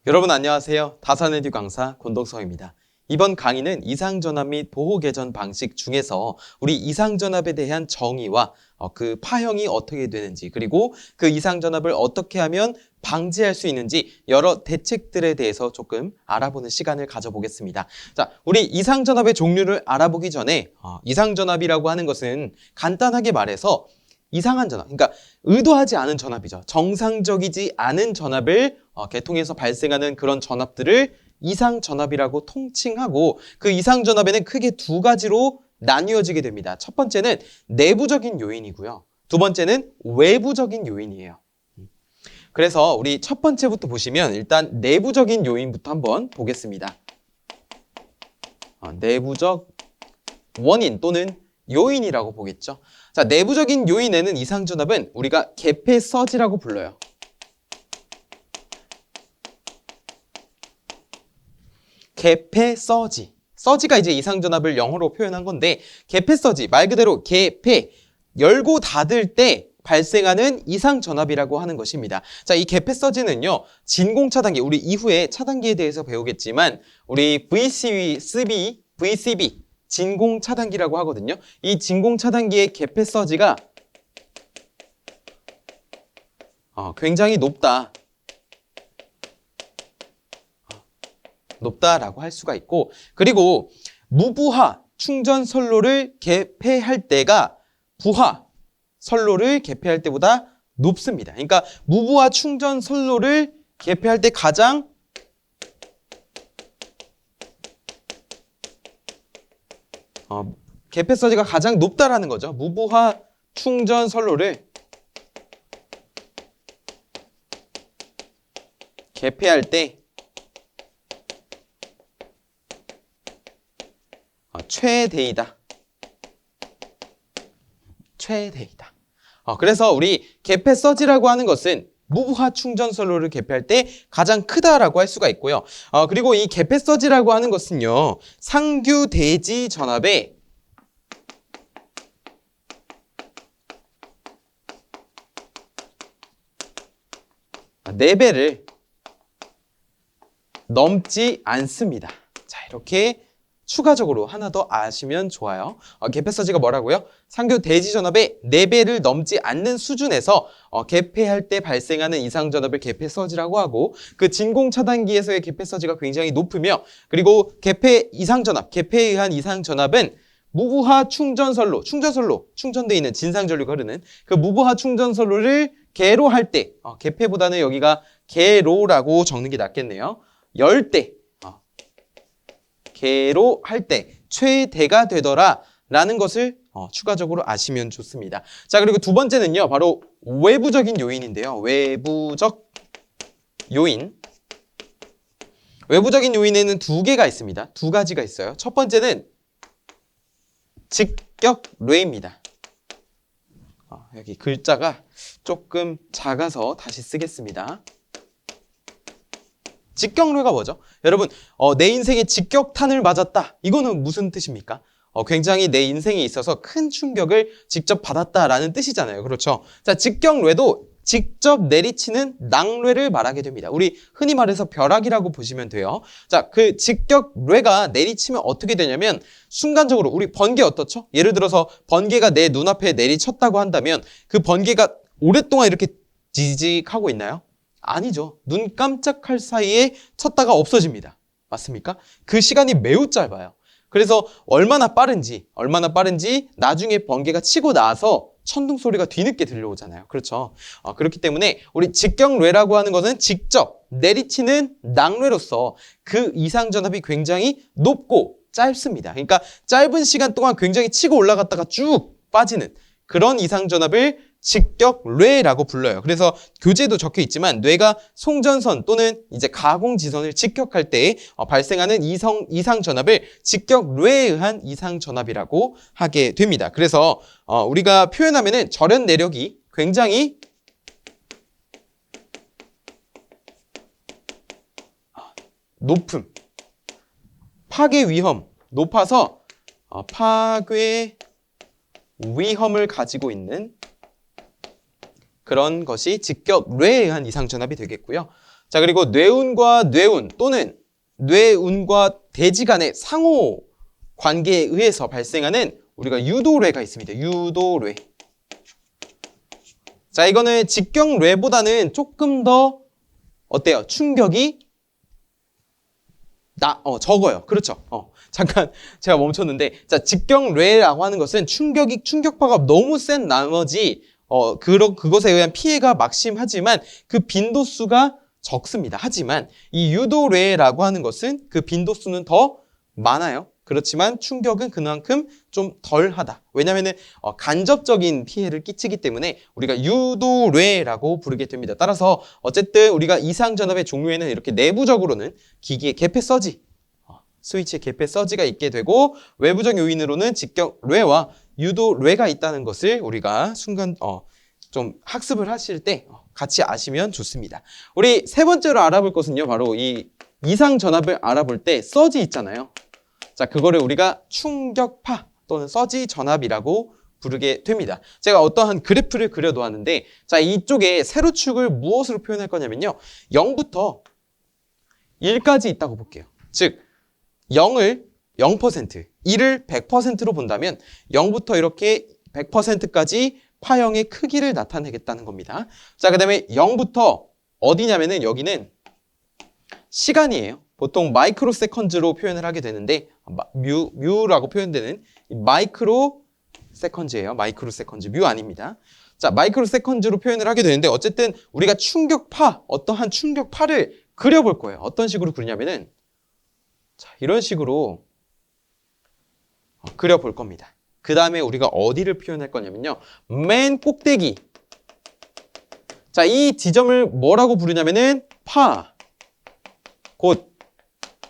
여러분 안녕하세요. 다산에듀 강사 권동성입니다. 이번 강의는 이상전압 및 보호개전 방식 중에서 우리 이상전압에 대한 정의와 그 파형이 어떻게 되는지, 그리고 그 이상전압을 어떻게 하면 방지할 수 있는지 여러 대책들에 대해서 조금 알아보는 시간을 가져보겠습니다. 자, 우리 이상전압의 종류를 알아보기 전에 이상전압이라고 하는 것은 간단하게 말해서 이상한 전압, 그러니까 의도하지 않은 전압이죠. 정상적이지 않은 전압을 계통에서 발생하는 그런 전압들을 이상전압이라고 통칭하고, 그 이상전압에는 크게 두 가지로 나뉘어지게 됩니다. 첫 번째는 내부적인 요인이고요. 두 번째는 외부적인 요인이에요. 그래서 우리 첫 번째부터 보시면 일단 내부적인 요인부터 한번 보겠습니다. 내부적 원인 또는 요인이라고 보겠죠. 자, 내부적인 요인에는 이상전압은 우리가 개폐서지라고 불러요. 개폐서지. 서지가 이제 이상전압을 영어로 표현한 건데, 개폐서지, 말 그대로 개폐, 열고 닫을 때 발생하는 이상전압이라고 하는 것입니다. 자, 이 개폐서지는요, 진공차단기, 우리 이후에 차단기에 대해서 배우겠지만, 우리 VCB, 진공차단기라고 하거든요. 이 진공차단기의 개폐서지가 굉장히 높다라고 할 수가 있고, 그리고 무부하 충전 선로를 개폐할 때가 부하 선로를 개폐할 때보다 높습니다. 그러니까 무부하 충전 선로를 개폐할 때 가장 개폐서지가 가장 높다라는 거죠. 무부하 충전 선로를 개폐할 때 최대이다. 그래서 우리 개폐서지라고 하는 것은 무부하 충전 선로를 개폐할 때 가장 크다라고 할 수가 있고요. 그리고 이 개폐서지라고 하는 것은요, 상규 대지 전압의 네 배를 넘지 않습니다. 자, 이렇게 추가적으로 하나 더 아시면 좋아요. 개폐서지가 뭐라고요? 상규 대지 전압의 4배를 넘지 않는 수준에서 개폐할 때 발생하는 이상전압을 개폐서지라고 하고, 그 진공차단기에서의 개폐서지가 굉장히 높으며, 그리고 개폐에 의한 이상전압은 무부하 충전선로, 충전되어 있는 진상전류가 흐르는 그 무부하 충전선로를 개로 할 때, 개폐보다는 여기가 개로라고 적는 게 낫겠네요. 열 때, 개로 할 때 최대가 되더라 라는 것을 추가적으로 아시면 좋습니다. 자, 그리고 두 번째는요, 바로 외부적인 요인인데요. 외부적 요인. 외부적인 요인에는 두 개가 있습니다. 두 가지가 있어요. 첫 번째는 직격뢰입니다. 여기 글자가 조금 작아서 다시 쓰겠습니다. 직격뢰가 뭐죠? 여러분, 내 인생에 직격탄을 맞았다. 이거는 무슨 뜻입니까? 굉장히 내 인생에 있어서 큰 충격을 직접 받았다라는 뜻이잖아요. 그렇죠? 자, 직격뢰도 직접 내리치는 낭뢰를 말하게 됩니다. 우리 흔히 말해서 벼락이라고 보시면 돼요. 자, 그 직격뢰가 내리치면 어떻게 되냐면, 순간적으로 우리 번개 어떻죠? 예를 들어서 번개가 내 눈앞에 내리쳤다고 한다면, 그 번개가 오랫동안 이렇게 지직하고 있나요? 아니죠. 눈 깜짝할 사이에 쳤다가 없어집니다. 맞습니까? 그 시간이 매우 짧아요. 그래서 얼마나 빠른지 나중에 번개가 치고 나서 천둥 소리가 뒤늦게 들려오잖아요. 그렇죠? 그렇기 때문에 우리 직격뢰라고 하는 것은 직접 내리치는 낭뢰로서 그 이상전압이 굉장히 높고 짧습니다. 그러니까 짧은 시간 동안 굉장히 치고 올라갔다가 쭉 빠지는 그런 이상전압을 직격뢰라고 불러요. 그래서 교재에도 적혀 있지만, 뇌가 송전선 또는 이제 가공지선을 직격할 때 발생하는 이상전압을 직격뢰에 의한 이상전압이라고 하게 됩니다. 그래서 우리가 표현하면은 절연 내력이 굉장히 높음, 파괴 위험 높아서 파괴 위험을 가지고 있는 그런 것이 직격뢰에 의한 이상전압이 되겠고요. 자, 그리고 뇌운과 뇌운 또는 뇌운과 대지 간의 상호 관계에 의해서 발생하는 우리가 유도뇌가 있습니다. 유도뇌. 자, 이거는 직경뇌보다는 조금 더 어때요? 충격이 적어요. 그렇죠. 잠깐 제가 멈췄는데, 자, 직경뇌라고 하는 것은 충격파가 너무 센 나머지 그것에 의한 피해가 막심하지만 그 빈도수가 적습니다. 하지만 이 유도뇌라고 하는 것은 그 빈도수는 더 많아요. 그렇지만 충격은 그만큼 좀 덜하다. 왜냐하면 간접적인 피해를 끼치기 때문에 우리가 유도뇌라고 부르게 됩니다. 따라서 어쨌든 우리가 이상전압의 종류에는 이렇게 내부적으로는 기기의 개폐 서지, 스위치의 개폐 서지가 있게 되고, 외부적 요인으로는 직경뇌와 유도뇌가 있다는 것을 우리가 순간 좀 학습을 하실 때 같이 아시면 좋습니다. 우리 세 번째로 알아볼 것은요, 바로 이 이상전압을 알아볼 때 서지 있잖아요. 자, 그거를 우리가 충격파 또는 서지 전압이라고 부르게 됩니다. 제가 어떠한 그래프를 그려 놓았는데, 자, 이쪽에 세로축을 무엇으로 표현할 거냐면요, 0부터 1까지 있다고 볼게요. 즉 0을 0%, 1을 100%로 본다면 0부터 이렇게 100%까지 파형의 크기를 나타내겠다는 겁니다. 자, 그 다음에 0부터 어디냐면은 여기는 시간이에요. 보통 마이크로 세컨즈로 표현을 하게 되는데, 뮤라고 표현되는 마이크로 세컨즈예요. 마이크로 세컨즈, 뮤 아닙니다. 자, 마이크로 세컨즈로 표현을 하게 되는데, 어쨌든 우리가 충격파, 어떠한 충격파를 그려볼 거예요. 어떤 식으로 그리냐면은, 자, 이런 식으로 그려볼 겁니다. 그 다음에 우리가 어디를 표현할 거냐면요, 맨 꼭대기. 자, 이 지점을 뭐라고 부르냐면은 곧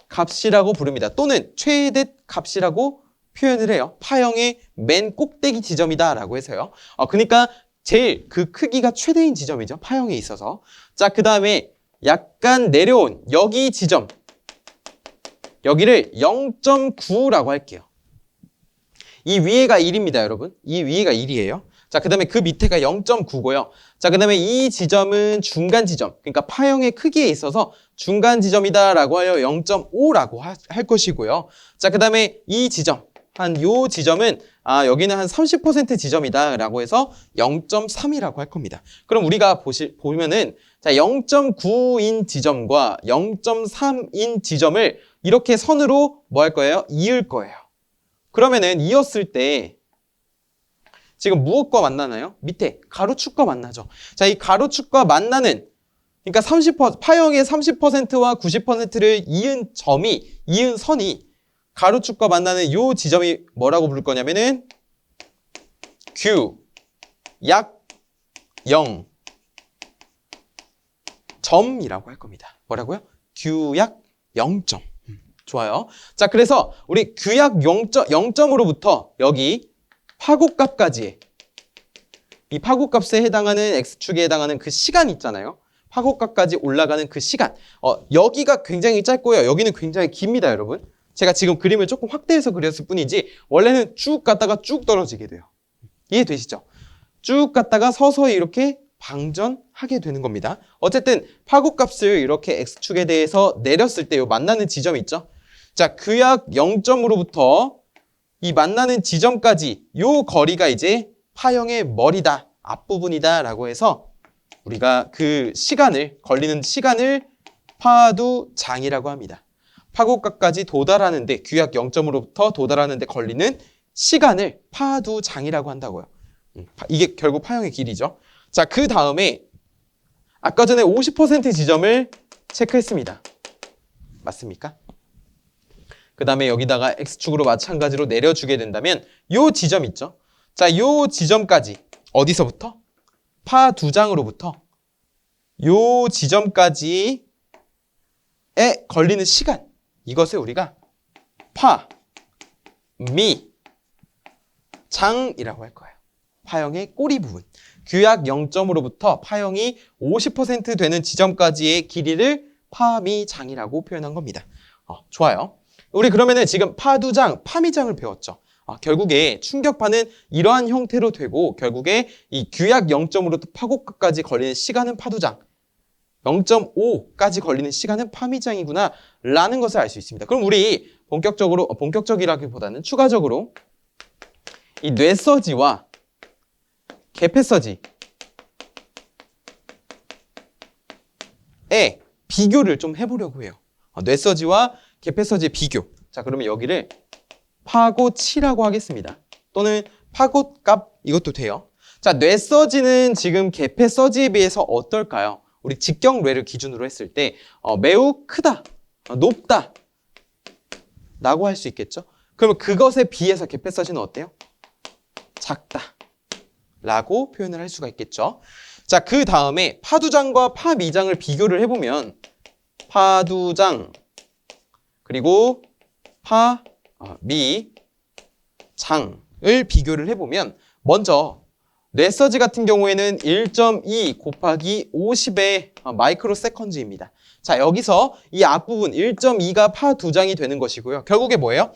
값이라고 부릅니다. 또는 최대 값이라고 표현을 해요. 파형의 맨 꼭대기 지점이다 라고 해서요. 그러니까 제일 그 크기가 최대인 지점이죠. 파형에 있어서. 자, 그 다음에 약간 내려온 여기 지점, 여기를 0.9라고 할게요. 이 위에가 1입니다, 여러분. 이 위에가 1이에요. 자, 그 다음에 그 밑에가 0.9고요. 자, 그 다음에 이 지점은 중간 지점, 그러니까 파형의 크기에 있어서 중간 지점이다 라고 하여 0.5라고 할 것이고요. 자, 그 다음에 이 지점, 요 지점은 여기는 한 30% 지점이다 라고 해서 0.3이라고 할 겁니다. 그럼 우리가 보면은, 자, 0.9인 지점과 0.3인 지점을 이렇게 선으로 뭐 할 거예요? 이을 거예요. 그러면은 이었을 때 지금 무엇과 만나나요? 밑에 가로축과 만나죠. 자, 이 가로축과 만나는, 그러니까 파형의 30%와 90%를 이은 선이 가로축과 만나는 이 지점이 뭐라고 부를 거냐면은 Q 약 0 점이라고 할 겁니다. 뭐라고요? Q 약 0점. 좋아요. 자, 그래서 우리 규약 0점으로부터 여기 파고값까지, 이 파고값에 해당하는 X축에 해당하는 그 시간 있잖아요. 파고값까지 올라가는 그 시간. 여기가 굉장히 짧고요. 여기는 굉장히 깁니다, 여러분. 제가 지금 그림을 조금 확대해서 그렸을 뿐이지 원래는 쭉 갔다가 쭉 떨어지게 돼요. 이해되시죠? 쭉 갔다가 서서히 이렇게 방전하게 되는 겁니다. 어쨌든 파고값을 이렇게 X축에 대해서 내렸을 때 요 만나는 지점 있죠? 자, 규약 0점으로부터 이 만나는 지점까지 요 거리가 이제 파형의 머리다, 앞부분이다 라고 해서 우리가 그 걸리는 시간을 파두장이라고 합니다. 파고값까지 도달하는데, 규약 0점으로부터 도달하는데 걸리는 시간을 파두장이라고 한다고요. 이게 결국 파형의 길이죠. 자, 그 다음에 아까 전에 50% 지점을 체크했습니다. 맞습니까? 그 다음에 여기다가 X축으로 마찬가지로 내려주게 된다면 요 지점 있죠? 자, 요 지점까지 어디서부터? 파 두 장으로부터 요 지점까지에 걸리는 시간, 이것을 우리가 파, 미, 장이라고 할 거예요. 파형의 꼬리 부분. 규약 0점으로부터 파형이 50% 되는 지점까지의 길이를 파, 미, 장이라고 표현한 겁니다. 좋아요. 우리 그러면은 지금 파두장, 파미장을 배웠죠. 결국에 충격파는 이러한 형태로 되고, 결국에 이 규약 0점으로부터 파고값까지 걸리는 시간은 파두장. 0.5까지 걸리는 시간은 파미장이구나 라는 것을 알 수 있습니다. 그럼 우리 본격적이라기보다는 추가적으로 이 뇌서지와 개폐서지의 비교를 좀 해보려고 해요. 뇌서지와 개폐서지의 비교. 자, 그러면 여기를 파고치라고 하겠습니다. 또는 파고값 이것도 돼요. 자, 뇌서지는 지금 개폐서지에 비해서 어떨까요? 우리 직경뇌를 기준으로 했을 때 매우 크다, 높다 라고 할 수 있겠죠? 그러면 그것에 비해서 개폐서지는 어때요? 작다 라고 표현을 할 수가 있겠죠. 자, 그 다음에 파두장과 파미장을 비교를 해보면 파두장 그리고 파미장을 비교를 해보면 먼저 뇌서지 같은 경우에는 1.2 곱하기 50의 마이크로 세컨즈입니다. 자, 여기서 이 앞부분 1.2가 파두장이 되는 것이고요. 결국에 뭐예요?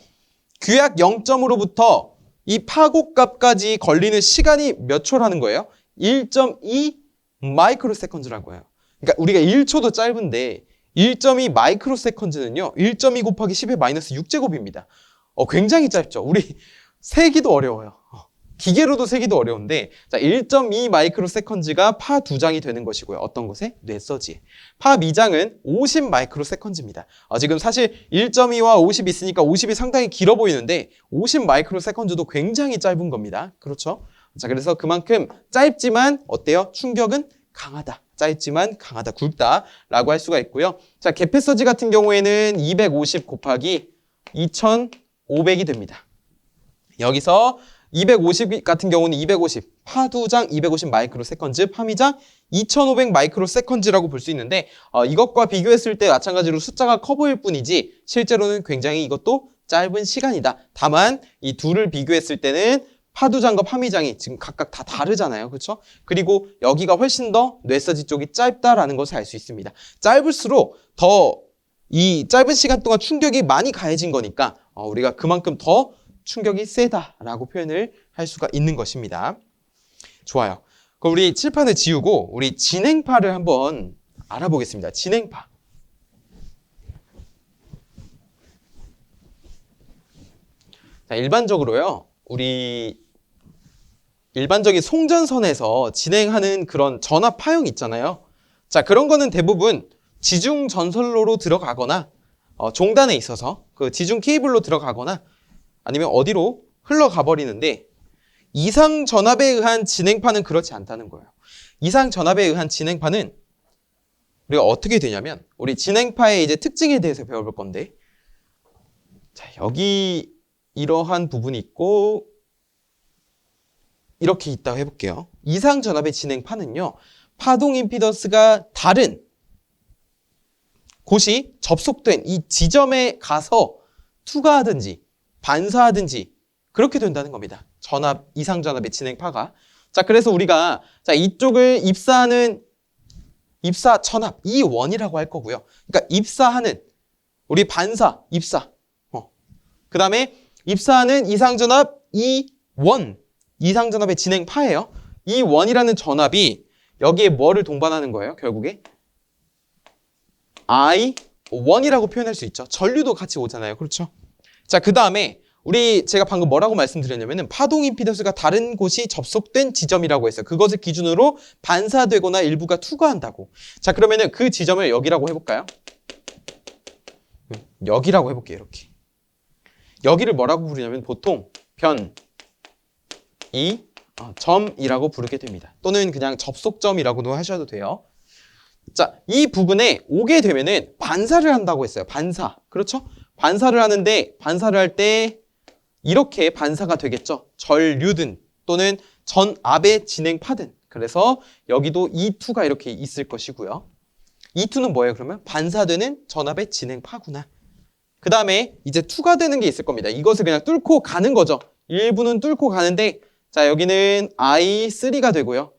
규약 0점으로부터 이 파고값까지 걸리는 시간이 몇 초라는 거예요? 1.2 마이크로 세컨즈라고 해요. 그러니까 우리가 1초도 짧은데 1.2 마이크로 세컨즈는요. 1.2 곱하기 10의 마이너스 6제곱입니다. 굉장히 짧죠. 우리 세기도 어려워요. 기계로도 세기도 어려운데 자, 1.2 마이크로 세컨즈가 파 두 장이 되는 것이고요. 어떤 것에? 뇌서지. 파 미장은 50 마이크로 세컨즈입니다. 지금 사실 1.2와 50 있으니까 50이 상당히 길어 보이는데 50 마이크로 세컨즈도 굉장히 짧은 겁니다. 그렇죠? 자, 그래서 그만큼 짧지만 어때요? 충격은 강하다. 짧지만 강하다, 굵다 라고 할 수가 있고요. 자, 개폐서지 같은 경우에는 250 곱하기 2500이 됩니다. 여기서 250 같은 경우는 250, 파두장 250 마이크로 세컨즈, 파미장 2500 마이크로 세컨즈라고 볼 수 있는데 이것과 비교했을 때 마찬가지로 숫자가 커 보일 뿐이지 실제로는 굉장히 이것도 짧은 시간이다. 다만 이 둘을 비교했을 때는 파두장과 파미장이 지금 각각 다 다르잖아요. 그렇죠? 그리고 여기가 훨씬 더 뇌서지 쪽이 짧다라는 것을 알 수 있습니다. 짧을수록 더 이 짧은 시간 동안 충격이 많이 가해진 거니까 우리가 그만큼 더 충격이 세다라고 표현을 할 수가 있는 것입니다. 좋아요. 그럼 우리 칠판을 지우고 우리 진행파를 한번 알아보겠습니다. 진행파. 자, 일반적으로요. 우리 일반적인 송전선에서 진행하는 그런 전압 파형 있잖아요. 자, 그런 거는 대부분 지중 전선로로 들어가거나 종단에 있어서 그 지중 케이블로 들어가거나 아니면 어디로 흘러가 버리는데 이상 전압에 의한 진행파는 그렇지 않다는 거예요. 이상 전압에 의한 진행파는 우리가 어떻게 되냐면 우리 진행파의 이제 특징에 대해서 배워볼 건데 자, 여기 이러한 부분이 있고 이렇게 있다고 해볼게요. 이상 전압의 진행파는요. 파동 임피던스가 다른 곳이 접속된 이 지점에 가서 투과하든지 반사하든지 그렇게 된다는 겁니다. 전압, 이상 전압의 진행파가. 자, 그래서 우리가 자, 이쪽을 입사하는 입사 전압 E1이라고 할 거고요. 그러니까 입사하는 우리 반사, 입사. 그 다음에 입사하는 이상 전압 E1, 이상 전압의 진행파예요. E1이라는 전압이 여기에 뭐를 동반하는 거예요? 결국에 I1이라고 표현할 수 있죠. 전류도 같이 오잖아요. 그렇죠? 자, 그 다음에 제가 방금 뭐라고 말씀드렸냐면은 파동 임피던스가 다른 곳이 접속된 지점이라고 했어요. 그것을 기준으로 반사되거나 일부가 투과한다고. 자, 그러면은 그 지점을 여기라고 해볼까요? 여기라고 해볼게요. 이렇게. 여기를 뭐라고 부르냐면 보통 점이라고 부르게 됩니다. 또는 그냥 접속점이라고도 하셔도 돼요. 자, 이 부분에 오게 되면은 반사를 한다고 했어요. 반사. 그렇죠? 반사를 하는데 반사를 할 때 이렇게 반사가 되겠죠. 전류든 또는 전압의 진행파든. 그래서 여기도 E2가 이렇게 있을 것이고요. E2는 뭐예요? 그러면 반사되는 전압의 진행파구나. 그 다음에 이제 2가 되는 게 있을 겁니다. 이것을 그냥 뚫고 가는 거죠. 일부는 뚫고 가는데 자, 여기는 I3가 되고요.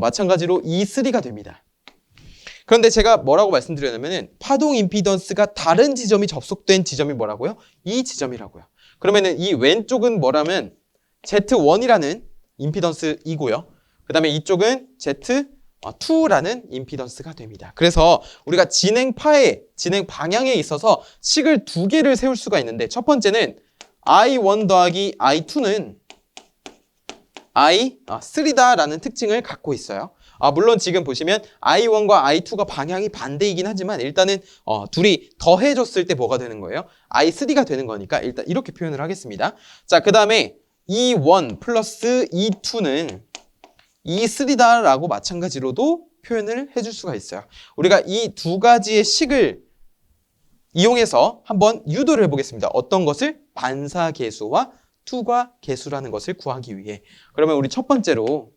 마찬가지로 E3가 됩니다. 그런데 제가 뭐라고 말씀드렸냐면은 파동 임피던스가 다른 지점이 접속된 지점이 뭐라고요? 이 지점이라고요. 그러면은 이 왼쪽은 뭐라면 Z1이라는 임피던스이고요. 그 다음에 이쪽은 Z 2라는 임피던스가 됩니다. 그래서 우리가 진행파의 진행 방향에 있어서 식을 두 개를 세울 수가 있는데 첫 번째는 I1 더하기 I2는 I3다라는 특징을 갖고 있어요. 물론 지금 보시면 I1과 I2가 방향이 반대이긴 하지만 일단은 둘이 더해줬을 때 뭐가 되는 거예요? I3가 되는 거니까 일단 이렇게 표현을 하겠습니다. 자, 그 다음에 E1 플러스 E2는 E3다라고 마찬가지로도 표현을 해줄 수가 있어요. 우리가 이 두 가지의 식을 이용해서 한번 유도를 해보겠습니다. 어떤 것을? 반사계수와 투과계수라는 것을 구하기 위해. 그러면 우리 첫 번째로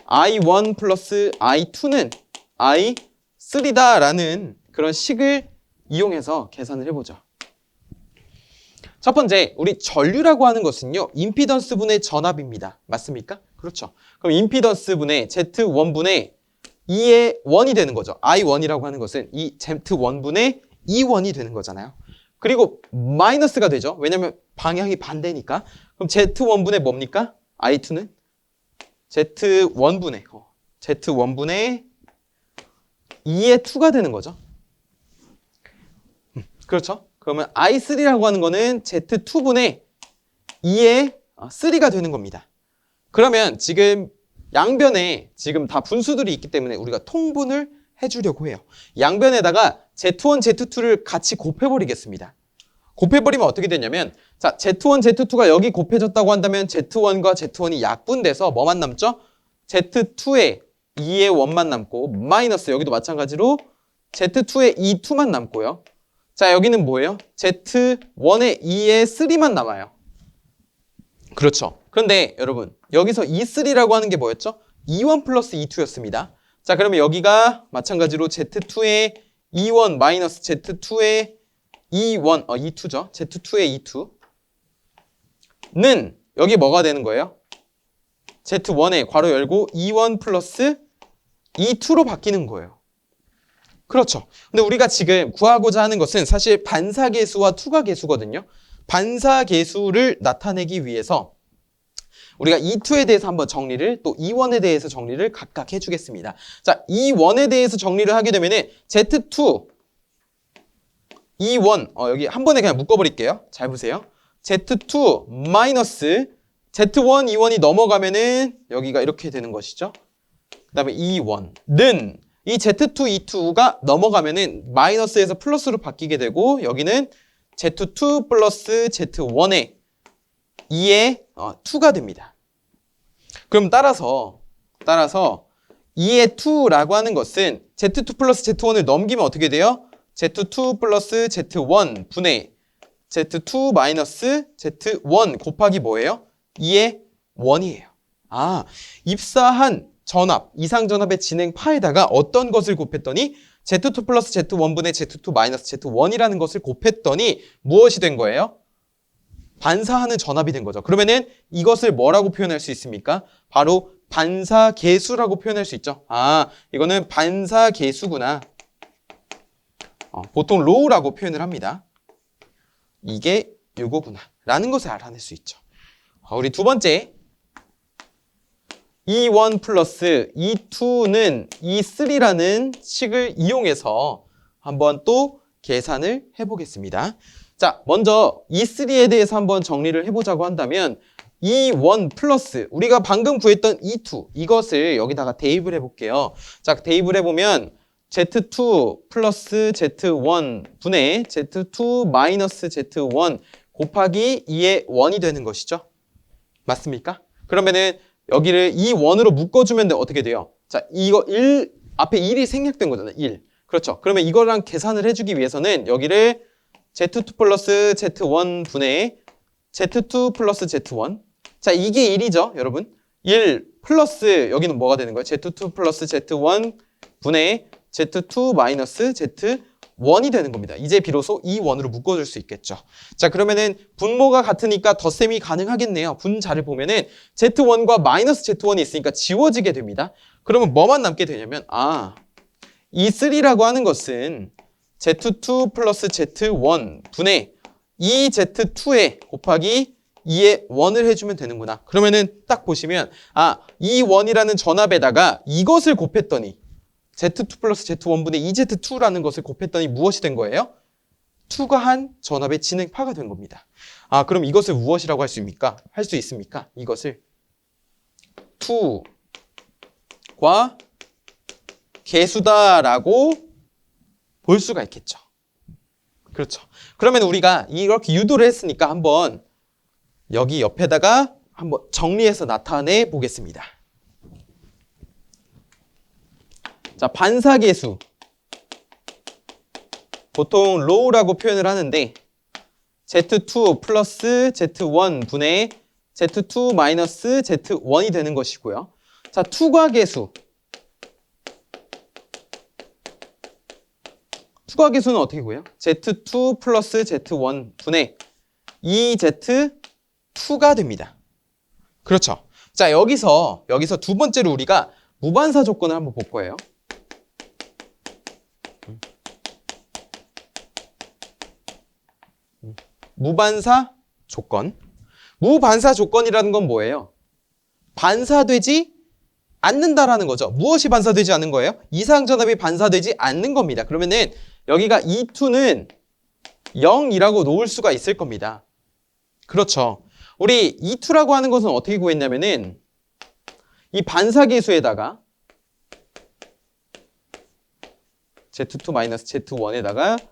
I1 플러스 I2는 I3다라는 그런 식을 이용해서 계산을 해보죠. 첫 번째, 우리 전류라고 하는 것은요, 임피던스 분의 전압입니다. 맞습니까? 그렇죠. 그럼 임피던스 분의 Z1분의 2의 1이 되는 거죠. I1이라고 하는 것은 이 Z1분의 2원이 되는 거잖아요. 그리고 마이너스가 되죠. 왜냐면 방향이 반대니까. 그럼 Z1분의 뭡니까? I2는 Z1분의 2의 2가 되는 거죠. 그렇죠. 그러면 I3라고 하는 거는 Z2분의 2의 3가 되는 겁니다. 그러면 지금 양변에 지금 다 분수들이 있기 때문에 우리가 통분을 해주려고 해요. 양변에다가 Z1, Z2를 같이 곱해버리겠습니다. 곱해버리면 어떻게 되냐면 자, Z1, Z2가 여기 곱해졌다고 한다면 Z1과 Z1이 약분돼서 뭐만 남죠? Z2의 2의 1만 남고 마이너스 여기도 마찬가지로 Z2의 2만 남고요. 자, 여기는 뭐예요? Z1의 2의 3만 남아요. 그렇죠. 그런데 여러분 여기서 E3라고 하는 게 뭐였죠? E1 플러스 E2였습니다. 자, 그러면 여기가 마찬가지로 Z2의 E1 마이너스 Z2의 E1, E2죠. Z2의 E2는 여기 뭐가 되는 거예요? Z1의 괄호 열고 E1 플러스 E2로 바뀌는 거예요. 그렇죠. 근데 우리가 지금 구하고자 하는 것은 사실 반사계수와 투과계수거든요. 반사계수를 나타내기 위해서 우리가 E2에 대해서 한번 정리를 또 E1에 대해서 정리를 각각 해주겠습니다. 자, E1에 대해서 정리를 하게 되면은 Z2, E1 여기 한 번에 그냥 묶어버릴게요. 잘 보세요. Z2 마이너스 Z1, E1이 넘어가면은 여기가 이렇게 되는 것이죠. 그 다음에 E1는 이 Z2, E2가 넘어가면은 마이너스에서 플러스로 바뀌게 되고 여기는 Z2 플러스 Z1의 2의 2가 됩니다. 그럼 따라서 2의 2라고 하는 것은 Z2 플러스 Z1을 넘기면 어떻게 돼요? Z2 플러스 Z1 분의 Z2 마이너스 Z1 곱하기 뭐예요? 2의 1이에요. 입사한 전압, 이상전압의 진행파에다가 어떤 것을 곱했더니 Z2 플러스 Z1분의 Z2 마이너스 Z1이라는 것을 곱했더니 무엇이 된 거예요? 반사하는 전압이 된 거죠. 그러면은 이것을 뭐라고 표현할 수 있습니까? 바로 반사계수라고 표현할 수 있죠. 이거는 반사계수구나. 보통 로우라고 표현을 합니다. 이게 요거구나 라는 것을 알아낼 수 있죠. 우리 두 번째 E1 플러스 E2는 E3라는 식을 이용해서 한번 또 계산을 해보겠습니다. 자, 먼저 E3에 대해서 한번 정리를 해보자고 한다면 E1 플러스 우리가 방금 구했던 E2 이것을 여기다가 대입을 해볼게요. 자, 대입을 해보면 Z2 플러스 Z1 분의 Z2 마이너스 Z1 곱하기 2의 1이 되는 것이죠. 맞습니까? 그러면은 여기를 이 1으로 묶어주면 어떻게 돼요? 자, 이거 1, 앞에 1이 생략된 거잖아요. 1. 그렇죠. 그러면 이거랑 계산을 해주기 위해서는 여기를 Z2 플러스 Z1 분의 Z2 플러스 Z1. 자, 이게 1이죠, 여러분. 1 플러스 여기는 뭐가 되는 거예요? Z2 플러스 Z1 분의 Z2 마이너스 Z1이 되는 겁니다. 이제 비로소 이 1으로 묶어줄 수 있겠죠. 자, 그러면은 분모가 같으니까 덧셈이 가능하겠네요. 분자를 보면은 Z1과 마이너스 Z1이 있으니까 지워지게 됩니다. 그러면 뭐만 남게 되냐면 E3라고 하는 것은 Z2 플러스 Z1 분의 2Z2에 곱하기 2에 1을 해주면 되는구나. 그러면은 딱 보시면 이 1이라는 전압에다가 이것을 곱했더니 Z2 플러스 Z1분의 2Z2라는 것을 곱했더니 무엇이 된 거예요? 투가한 전압의 진행파가 된 겁니다. 그럼 이것을 무엇이라고 할 수 있습니까? 이것을 투과 계수다라고 볼 수가 있겠죠. 그렇죠. 그러면 우리가 이렇게 유도를 했으니까 한번 여기 옆에다가 한번 정리해서 나타내 보겠습니다. 자, 반사계수. 보통 로우라고 표현을 하는데 Z2 플러스 Z1 분의 Z2 마이너스 Z1이 되는 것이고요. 자, 투과계수. 투과계수는 어떻게 구해요? Z2 플러스 Z1 분의 2Z2가 됩니다. 그렇죠. 자, 여기서 두 번째로 우리가 무반사 조건을 한번 볼 거예요. 무반사 조건. 무반사 조건이라는 건 뭐예요? 반사되지 않는다라는 거죠. 무엇이 반사되지 않는 거예요? 이상전압이 반사되지 않는 겁니다. 그러면은 여기가 E2는 0이라고 놓을 수가 있을 겁니다. 그렇죠. 우리 E2라고 하는 것은 어떻게 구했냐면은 이 반사계수에다가 Z2 마이너스 Z1에다가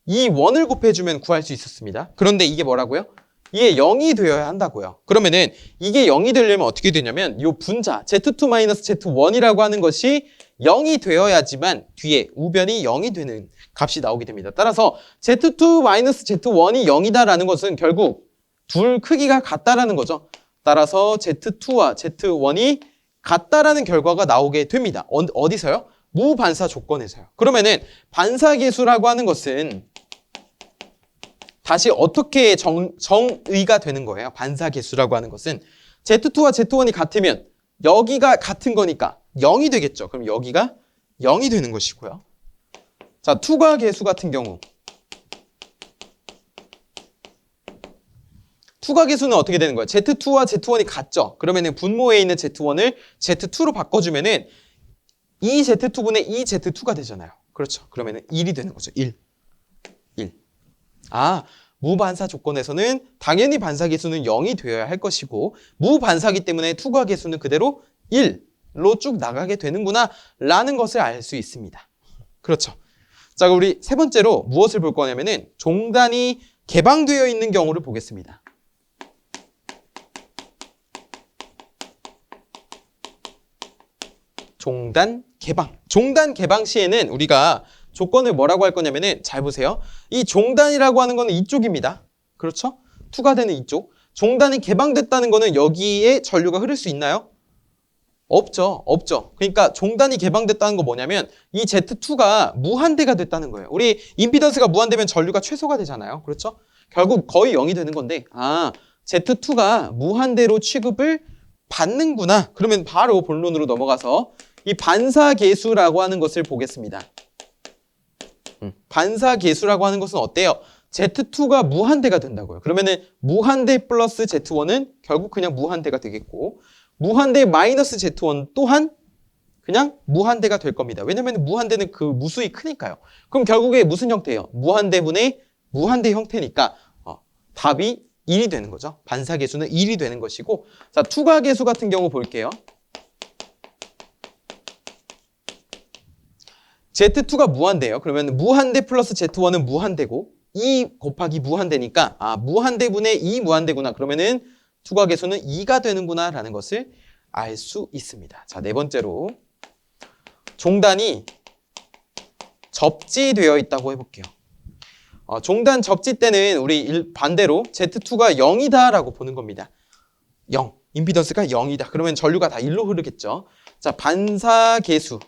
이 1을 곱해주면 구할 수 있었습니다. 그런데 이게 뭐라고요? 이게 0이 되어야 한다고요. 그러면은 이게 0이 되려면 어떻게 되냐면 이 분자 Z2 마이너스 Z1이라고 하는 것이 0이 되어야지만 뒤에 우변이 0이 되는 값이 나오게 됩니다. 따라서 Z2 마이너스 Z1이 0이다라는 것은 결국 둘 크기가 같다라는 거죠. 따라서 Z2와 Z1이 같다라는 결과가 나오게 됩니다. 어디서요? 무반사 조건에서요. 그러면은 반사계수라고 하는 것은 다시 어떻게 정의가 되는 거예요? 반사계수라고 하는 것은 Z2와 Z1이 같으면 여기가 같은 거니까 0이 되겠죠. 그럼 여기가 0이 되는 것이고요. 자, 투과계수 같은 경우 투과계수는 어떻게 되는 거예요? Z2와 Z1이 같죠. 그러면은 분모에 있는 Z1을 Z2로 바꿔주면은 2Z2분의 2Z2가 되잖아요. 그렇죠. 그러면은 1이 되는 거죠. 1. 무반사 조건에서는 당연히 반사계수는 0이 되어야 할 것이고 무반사기 때문에 투과계수는 그대로 1로 쭉 나가게 되는구나 라는 것을 알 수 있습니다. 그렇죠. 자, 우리 세 번째로 무엇을 볼 거냐면은 종단이 개방되어 있는 경우를 보겠습니다. 종단 개방 시에는 우리가 조건을 뭐라고 할 거냐면은 잘 보세요. 이 종단이라고 하는 거는 이쪽입니다. 그렇죠? 투과되는 이쪽. 종단이 개방됐다는 거는 여기에 전류가 흐를 수 있나요? 없죠. 그러니까 종단이 개방됐다는 거 뭐냐면 이 Z2가 무한대가 됐다는 거예요. 우리 임피던스가 무한대면 전류가 최소가 되잖아요. 그렇죠? 결국 거의 0이 되는 건데 Z2가 무한대로 취급을 받는구나. 그러면 바로 본론으로 넘어가서 이 반사계수라고 하는 것을 보겠습니다. 반사계수라고 하는 것은 어때요? Z2가 무한대가 된다고요. 그러면은 무한대 플러스 Z1은 결국 그냥 무한대가 되겠고 무한대 마이너스 Z1 또한 그냥 무한대가 될 겁니다. 왜냐면 무한대는 그 무수히 크니까요. 그럼 결국에 무슨 형태예요? 무한대분의 무한대 형태니까 답이 1이 되는 거죠. 반사계수는 1이 되는 것이고 자, 투과계수 같은 경우 볼게요. Z2가 무한대예요. 그러면 무한대 플러스 Z1은 무한대고 2 곱하기 무한대니까 무한대분의 2 무한대구나. 그러면은 투과계수는 2가 되는구나 라는 것을 알 수 있습니다. 자, 네 번째로 종단이 접지되어 있다고 해볼게요. 종단 접지 때는 우리 반대로 Z2가 0이다 라고 보는 겁니다. 0. 임피던스가 0이다. 그러면 전류가 다 1로 흐르겠죠. 자, 반사계수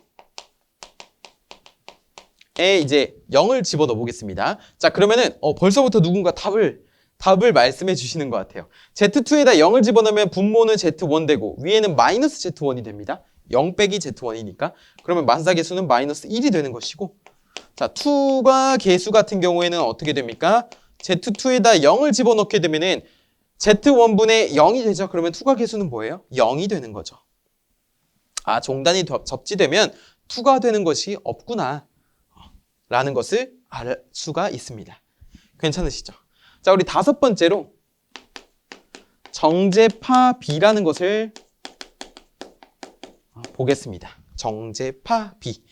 에 이제 0을 집어넣어 보겠습니다. 자, 그러면은 벌써부터 누군가 답을 말씀해 주시는 것 같아요. Z2에다 0을 집어넣으면 분모는 Z1 되고 위에는 마이너스 Z1이 됩니다. 0 빼기 Z1이니까. 그러면 반사계수는 마이너스 1이 되는 것이고 자, 투과계수 같은 경우에는 어떻게 됩니까? Z2에다 0을 집어넣게 되면은 Z1분의 0이 되죠. 그러면 투과계수는 뭐예요? 0이 되는 거죠. 아, 종단이 접지되면 투가 되는 것이 없구나 라는 것을 알 수가 있습니다. 괜찮으시죠? 자, 우리 다섯 번째로 정제파 B라는 것을 보겠습니다. 정제파 B.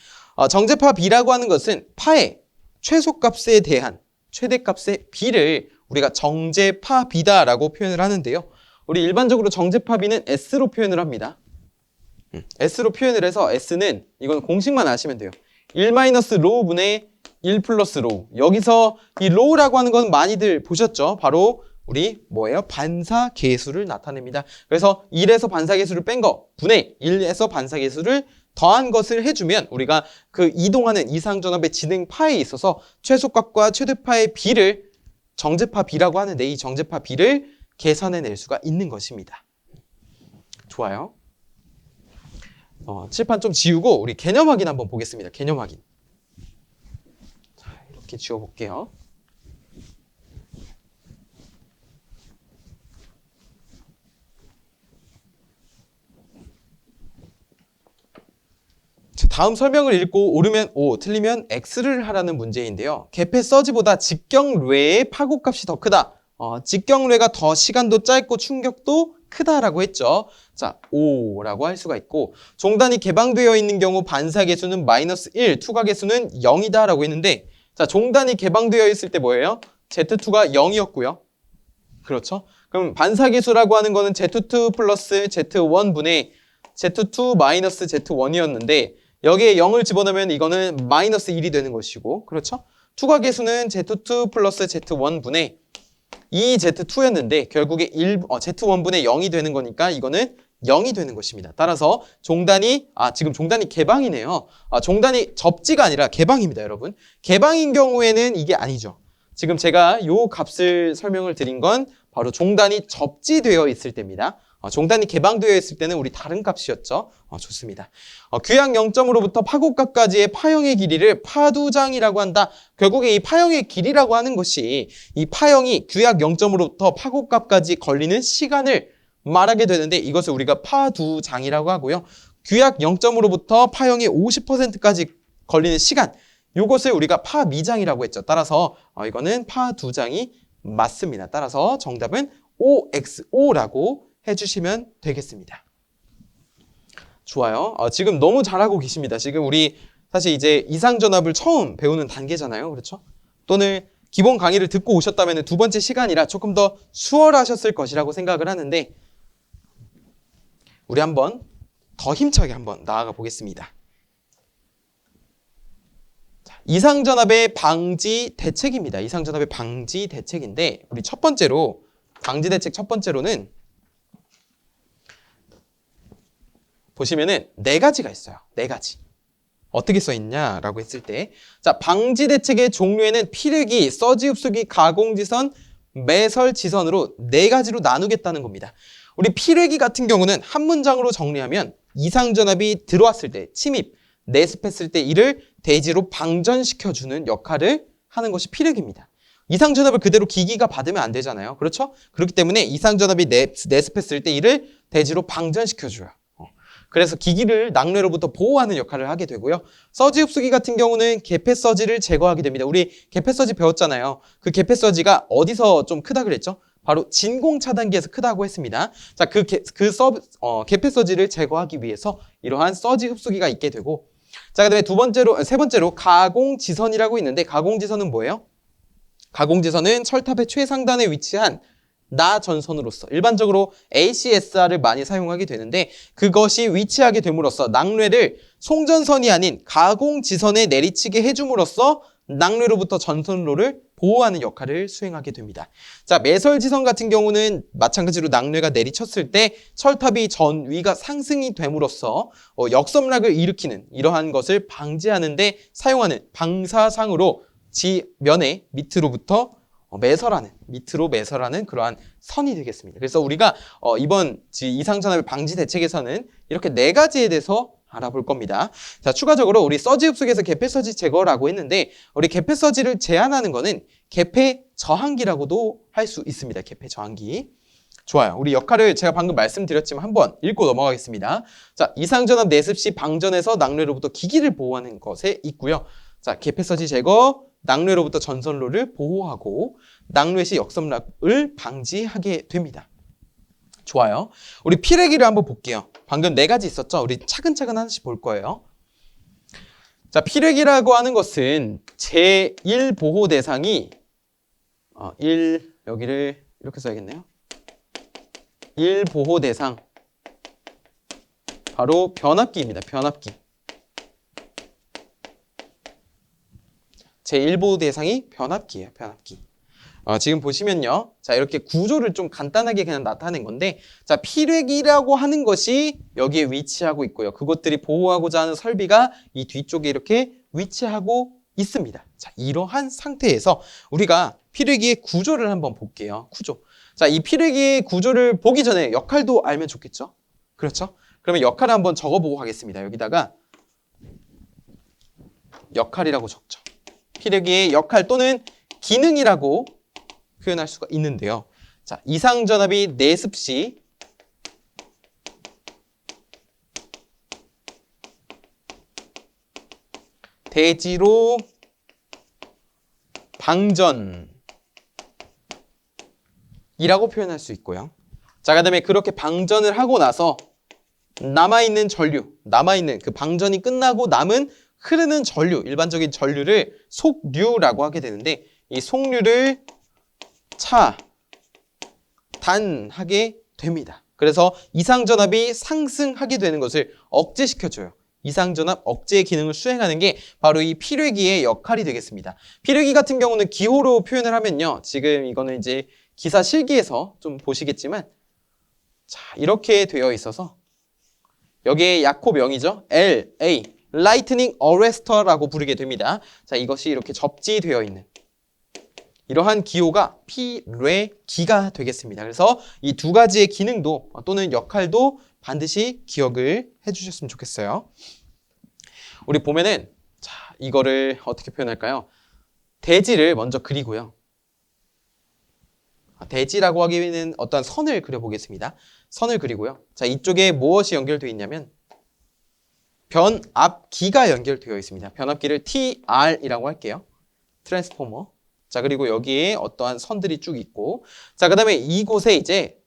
정제파 B라고 하는 것은 파의 최소값에 대한 최대값의 B를 우리가 정제파 B다라고 표현을 하는데요. 우리 일반적으로 정제파 B는 S로 표현을 합니다. S로 표현을 해서 S는 이건 공식만 아시면 돼요. 1-로우 분의 1 플러스 로우. 여기서 이 로우라고 하는 건 많이들 보셨죠? 바로 우리 뭐예요? 반사계수를 나타냅니다. 그래서 1에서 반사계수를 뺀 거 분의 1에서 반사계수를 더한 것을 해주면 우리가 그 이동하는 이상전압의 진행파에 있어서 최소값과 최대파의 B를 정제파 B라고 하는데 이 정제파 B를 계산해낼 수가 있는 것입니다. 좋아요. 칠판 좀 지우고 우리 개념 확인 한번 보겠습니다. 개념 확인. 자, 이렇게 지워볼게요. 다음 설명을 읽고 옳으면 O, 틀리면 X를 하라는 문제인데요. 개폐서지보다 직경뢰의 파고값이 더 크다. 직경뢰가 더 시간도 짧고 충격도 크다라고 했죠. 자, O라고 할 수가 있고 종단이 개방되어 있는 경우 반사계수는 -1, 투과계수는 0이다 라고 했는데 자, 종단이 개방되어 있을 때 뭐예요? Z2가 0이었고요. 그렇죠? 그럼 반사계수라고 하는 거는 Z2 플러스 Z1 분의 Z2 마이너스 Z1이었는데 여기에 0을 집어넣으면 이거는 -1이 되는 것이고 그렇죠? 투과계수는 Z2 플러스 Z1 분의 2Z2였는데 결국에 Z1분의 0이 되는 거니까 이거는 0이 되는 것입니다. 따라서 종단이 지금 종단이 개방이네요. 종단이 접지가 아니라 개방입니다, 여러분. 개방인 경우에는 이게 아니죠. 지금 제가 요 값을 설명을 드린 건 바로 종단이 접지되어 있을 때입니다. 종단이 개방되어 있을 때는 우리 다른 값이었죠. 좋습니다. 규약 0점으로부터 파고값까지의 파형의 길이를 파두장이라고 한다. 결국에 이 파형의 길이라고 하는 것이 이 파형이 규약 0점으로부터 파고값까지 걸리는 시간을 말하게 되는데 이것을 우리가 파두장이라고 하고요. 규약 0점으로부터 파형이 50%까지 걸리는 시간, 이것을 우리가 파미장이라고 했죠. 따라서 이거는 파두장이 맞습니다. 따라서 정답은 OXO라고 해주시면 되겠습니다. 좋아요. 지금 너무 잘하고 계십니다. 지금 우리 사실 이제 이상전압을 처음 배우는 단계잖아요. 그렇죠? 또는 기본 강의를 듣고 오셨다면 두 번째 시간이라 조금 더 수월하셨을 것이라고 생각을 하는데 우리 한번 더 힘차게 한번 나아가 보겠습니다. 이상전압의 방지 대책입니다. 이상전압의 방지 대책인데 우리 첫 번째로 방지 대책 첫 번째로는 보시면은 네 가지가 있어요. 네 가지. 어떻게 써 있냐라고 했을 때 자, 방지 대책의 종류에는 피르기, 서지 흡수기, 가공지선, 매설지선으로 네 가지로 나누겠다는 겁니다. 우리 피르기 같은 경우는 한 문장으로 정리하면 이상전압이 들어왔을 때 침입, 내습했을 때 이를 대지로 방전시켜주는 역할을 하는 것이 피르기입니다. 이상전압을 그대로 기기가 받으면 안 되잖아요. 그렇죠? 그렇기 때문에 이상전압이 내습했을 때 이를 대지로 방전시켜줘요. 그래서 기기를 낙뢰로부터 보호하는 역할을 하게 되고요. 서지 흡수기 같은 경우는 개폐서지를 제거하게 됩니다. 우리 개폐서지 배웠잖아요. 그 개폐서지가 어디서 좀 크다 그랬죠? 바로 진공 차단기에서 크다고 했습니다. 자, 개폐서지를 제거하기 위해서 이러한 서지 흡수기가 있게 되고 자, 그다음에 세 번째로 가공지선이라고 있는데 가공지선은 뭐예요? 가공지선은 철탑의 최상단에 위치한 나전선으로서 일반적으로 ACSR을 많이 사용하게 되는데 그것이 위치하게 됨으로써 낙뢰를 송전선이 아닌 가공지선에 내리치게 해줌으로써 낙뢰로부터 전선로를 보호하는 역할을 수행하게 됩니다. 자, 매설지선 같은 경우는 마찬가지로 낙뢰가 내리쳤을 때 철탑이 전위가 상승이 됨으로써 역섬락을 일으키는 이러한 것을 방지하는 데 사용하는 방사상으로 지면의 밑으로부터 밑으로 매설하는 그러한 선이 되겠습니다. 그래서 우리가 이번 이상전압의 방지 대책에서는 이렇게 네 가지에 대해서 알아볼 겁니다. 자, 추가적으로 우리 서지 흡수기에서 개폐서지 제거라고 했는데 우리 개폐서지를 제한하는 거는 개폐 저항기라고도 할 수 있습니다. 개폐 저항기. 좋아요. 우리 역할을 제가 방금 말씀드렸지만 한번 읽고 넘어가겠습니다. 자, 이상전압 내습 시 방전에서 낙뢰로부터 기기를 보호하는 것에 있고요. 자, 개폐서지 제거, 낙뢰로부터 전선로를 보호하고 낙뢰 시 역섬락을 방지하게 됩니다. 좋아요. 우리 피레기를 한번 볼게요. 방금 4가지 있었죠? 우리 차근차근 하나씩 볼 거예요. 자, 피레기라고 하는 것은 제1보호 대상이 1 여기를 이렇게 써야겠네요. 1보호 대상 바로 변압기입니다. 변압기. 제1보호 대상이 변압기예요. 변압기. 지금 보시면요. 자, 이렇게 구조를 좀 간단하게 그냥 나타낸 건데, 자, 피뢰기라고 하는 것이 여기에 위치하고 있고요. 그것들이 보호하고자 하는 설비가 이 뒤쪽에 이렇게 위치하고 있습니다. 자, 이러한 상태에서 우리가 피뢰기의 구조를 한번 볼게요. 구조. 자, 이 피뢰기의 구조를 보기 전에 역할도 알면 좋겠죠? 그렇죠? 그러면 역할을 한번 적어보고 가겠습니다. 여기다가 역할이라고 적죠. 피뢰기의 역할 또는 기능이라고 표현할 수가 있는데요. 자, 이상전압이 내습 시 대지로 방전이라고 표현할 수 있고요. 자, 그 다음에 그렇게 방전을 하고 나서 남아있는 전류, 남아있는 그 방전이 끝나고 남은 흐르는 전류, 일반적인 전류를 속류라고 하게 되는데, 이 속류를 차단하게 됩니다. 그래서 이상전압이 상승하게 되는 것을 억제시켜줘요. 이상전압 억제 기능을 수행하는 게 바로 이 피뢰기의 역할이 되겠습니다. 피뢰기 같은 경우는 기호로 표현을 하면요. 지금 이거는 이제 기사 실기에서 좀 보시겠지만, 자, 이렇게 되어 있어서 여기에 약호명이죠. LA, Lightning Arrestor라고 부르게 됩니다. 자, 이것이 이렇게 접지되어 있는 이러한 기호가 피뢰기가 되겠습니다. 그래서 이 2가지의 기능도 또는 역할도 반드시 기억을 해주셨으면 좋겠어요. 우리 보면은 자, 이거를 어떻게 표현할까요? 대지를 먼저 그리고요. 대지라고 하기에는 어떤 선을 그려보겠습니다. 선을 그리고요. 자, 이쪽에 무엇이 연결되어 있냐면 변압기가 연결되어 있습니다. 변압기를 TR이라고 할게요. 트랜스포머. 자, 그리고 여기에 어떠한 선들이 쭉 있고, 자, 그 다음에 이곳에 이제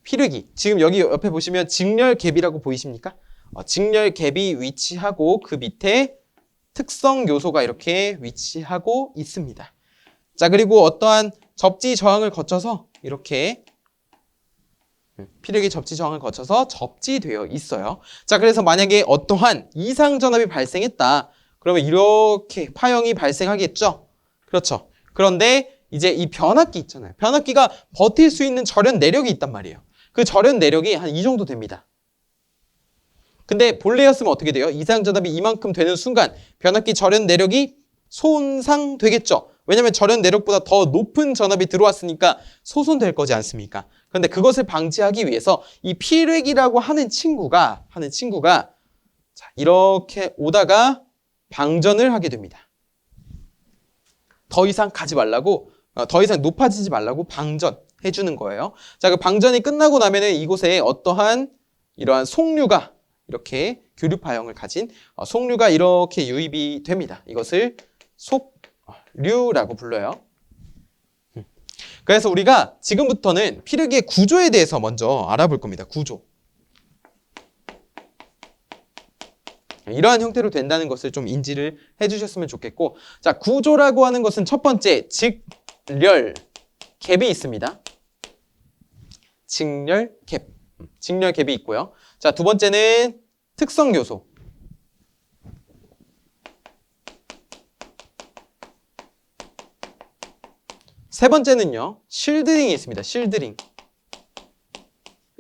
피뢰기. 지금 여기 옆에 보시면 직렬갭이라고 보이십니까? 직렬갭이 위치하고 그 밑에 특성 요소가 이렇게 위치하고 있습니다. 자, 그리고 어떠한 접지 저항을 거쳐서 이렇게 피뢰기 접지 저항을 거쳐서 접지되어 있어요. 자, 그래서 만약에 어떠한 이상전압이 발생했다. 그러면 이렇게 파형이 발생하겠죠? 그렇죠. 그런데 이제 이 변압기 있잖아요. 변압기가 버틸 수 있는 절연 내력이 있단 말이에요. 그 절연 내력이 한 이 정도 됩니다. 근데 본래였으면 어떻게 돼요? 이상전압이 이만큼 되는 순간 변압기 절연 내력이 손상되겠죠. 왜냐하면 절연 내력보다 더 높은 전압이 들어왔으니까 소손될 거지 않습니까? 그런데 그것을 방지하기 위해서 이 피뢰기라고 하는 친구가 자, 이렇게 오다가 방전을 하게 됩니다. 더 이상 가지 말라고, 더 이상 높아지지 말라고 방전해 주는 거예요. 자, 그 방전이 끝나고 나면은 이곳에 어떠한 이러한 속류가 이렇게 교류파형을 가진 속류가 이렇게 유입이 됩니다. 이것을 속류라고 불러요. 그래서 우리가 지금부터는 피뢰기의 구조에 대해서 먼저 알아볼 겁니다. 구조. 이러한 형태로 된다는 것을 좀 인지를 해주셨으면 좋겠고, 자, 구조라고 하는 것은 첫 번째 직렬 갭이 있습니다. 직렬 갭이 있고요. 자, 두 번째는 특성 요소. 세 번째는요, 실드링이 있습니다. 실드링.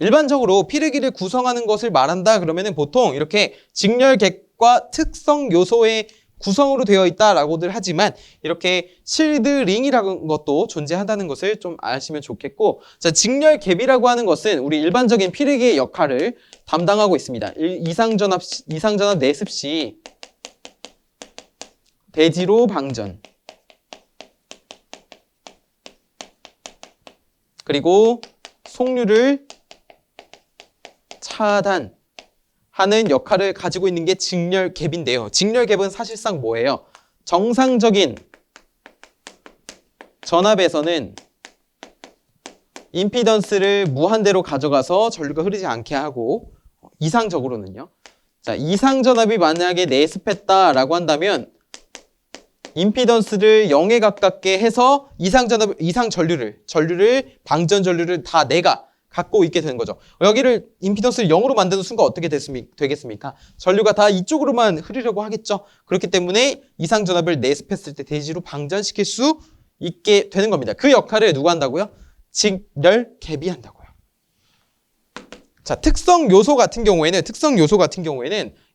일반적으로 피뢰기를 구성하는 것을 말한다 그러면은 보통 이렇게 직렬객과 특성 요소의 구성으로 되어 있다라고들 하지만 이렇게 실드링이라는 것도 존재한다는 것을 좀 아시면 좋겠고, 자, 직렬갭이라고 하는 것은 우리 일반적인 피뢰기의 역할을 담당하고 있습니다. 이상전압 내습 시 대지로 방전, 그리고 속류를 차단하는 역할을 가지고 있는 게 직렬갭인데요. 직렬갭은 사실상 뭐예요? 정상적인 전압에서는 임피던스를 무한대로 가져가서 전류가 흐르지 않게 하고, 이상적으로는요. 자, 이상전압이 만약에 내습했다라고 한다면 임피던스를 0에 가깝게 해서 전류를 방전 전류를 다 내가 갖고 있게 되는 거죠. 여기를 임피던스를 0으로 만드는 순간 어떻게 되겠습니까? 전류가 다 이쪽으로만 흐르려고 하겠죠. 그렇기 때문에 이상전압을 내습했을 때 대지로 방전시킬 수 있게 되는 겁니다. 그 역할을 누가 한다고요? 직렬갭이 한다고요. 자, 특성 요소 같은 경우에는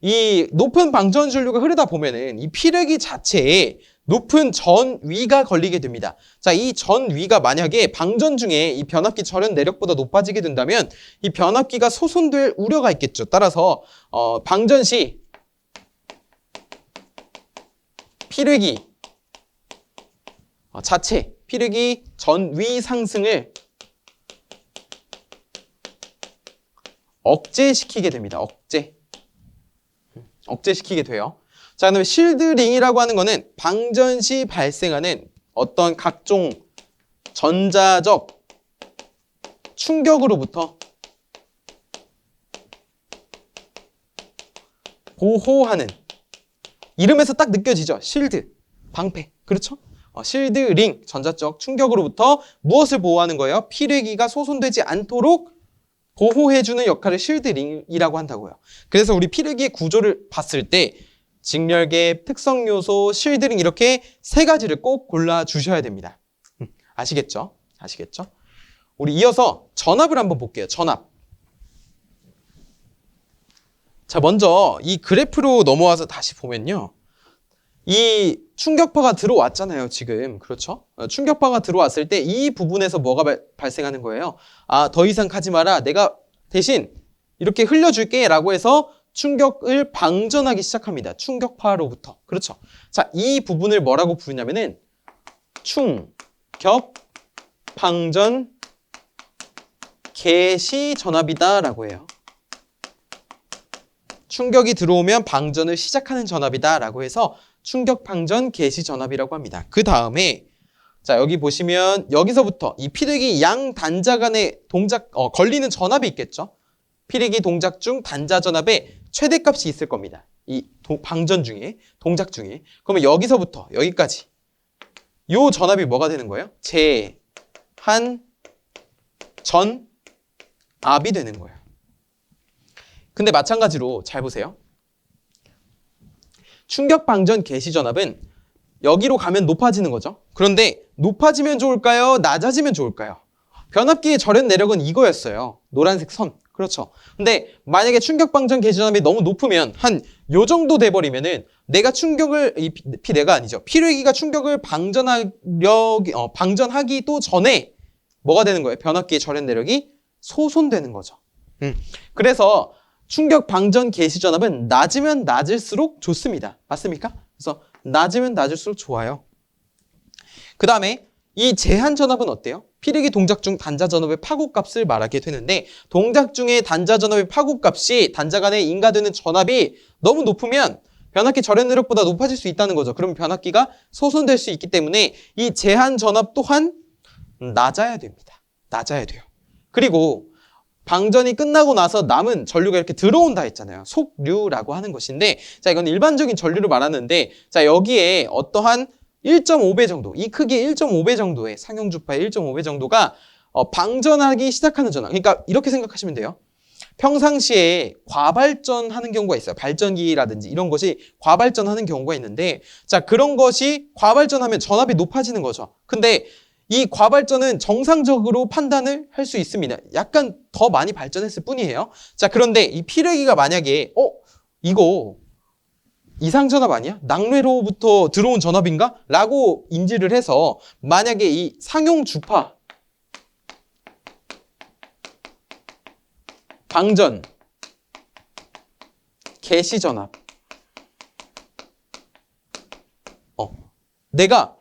이 높은 방전 전류가 흐르다 보면은 이 피뢰기 자체에 높은 전위가 걸리게 됩니다. 자, 이 전위가 만약에 방전 중에 이 변압기 절연 내력보다 높아지게 된다면 이 변압기가 소손될 우려가 있겠죠. 따라서 방전 시 피뢰기 피뢰기 전위 상승을 억제시키게 됩니다. 억제시키게 돼요. 자, 그다음에 실드링이라고 하는 거는 방전 시 발생하는 어떤 각종 전자적 충격으로부터 보호하는, 이름에서 딱 느껴지죠? 실드, 방패. 그렇죠? 실드링, 전자적 충격으로부터 무엇을 보호하는 거예요? 피뢰기가 소손되지 않도록 보호해주는 역할을 실드링이라고 한다고요. 그래서 우리 피뢰기의 구조를 봤을 때 직렬갭, 특성요소, 실드링 이렇게 세 가지를 꼭 골라주셔야 됩니다. 아시겠죠? 우리 이어서 전압을 한번 볼게요. 전압. 자, 먼저 이 그래프로 넘어와서 다시 보면요. 이 충격파가 들어왔잖아요, 지금. 그렇죠? 충격파가 들어왔을 때 이 부분에서 뭐가 발생하는 거예요? 아, 더 이상 가지 마라. 내가 대신 이렇게 흘려줄게 라고 해서 충격을 방전하기 시작합니다. 충격파로부터. 그렇죠? 자, 이 부분을 뭐라고 부르냐면은 충격 방전 개시 전압이다 라고 해요. 충격이 들어오면 방전을 시작하는 전압이다 라고 해서 충격 방전 개시 전압이라고 합니다. 그 다음에 자, 여기 보시면 여기서부터 이 피뢰기 양 단자 간의 걸리는 전압이 있겠죠. 피뢰기 동작 중 단자 전압의 최대값이 있을 겁니다. 이 방전 중에, 동작 중에. 그러면 여기서부터 여기까지 요 전압이 뭐가 되는 거예요? 제한 전압이 되는 거예요. 근데 마찬가지로 잘 보세요. 충격 방전 개시 전압은 여기로 가면 높아지는 거죠. 그런데 높아지면 좋을까요? 낮아지면 좋을까요? 변압기의 절연 내력은 이거였어요. 노란색 선. 그렇죠. 근데 만약에 충격 방전 개시 전압이 너무 높으면 한 요 정도 돼버리면은 내가 충격을 피뢰기가 충격을 방전하기도 전에 뭐가 되는 거예요? 변압기의 절연 내력이 소손되는 거죠. 그래서 충격 방전 개시 전압은 낮으면 낮을수록 좋습니다. 맞습니까? 그래서 낮으면 낮을수록 좋아요. 그 다음에 이 제한 전압은 어때요? 피뢰기 동작 중 단자 전압의 파고값을 말하게 되는데, 동작 중에 단자 전압의 파고값이 단자 간에 인가되는 전압이 너무 높으면 변압기 절연 내력보다 높아질 수 있다는 거죠. 그러면 변압기가 소손될 수 있기 때문에 이 제한 전압 또한 낮아야 됩니다. 낮아야 돼요. 그리고 방전이 끝나고 나서 남은 전류가 이렇게 들어온다 했잖아요. 속류라고 하는 것인데, 자, 이건 일반적인 전류를 말하는데, 자, 여기에 어떠한 1.5배 정도, 이 크기 1.5배 정도의 상용주파의 1.5배 정도가 방전하기 시작하는 전압. 그러니까 이렇게 생각하시면 돼요. 평상시에 과발전하는 경우가 있어요. 발전기라든지 이런 것이 과발전하는 경우가 있는데, 자, 그런 것이 과발전하면 전압이 높아지는 거죠. 근데 이 과발전은 정상적으로 판단을 할 수 있습니다. 약간 더 많이 발전했을 뿐이에요. 자, 그런데 이 피뢰기가 만약에 이거 이상전압 아니야? 낙뢰로부터 들어온 전압인가? 라고 인지를 해서 만약에 이 상용주파 방전 개시 전압 내가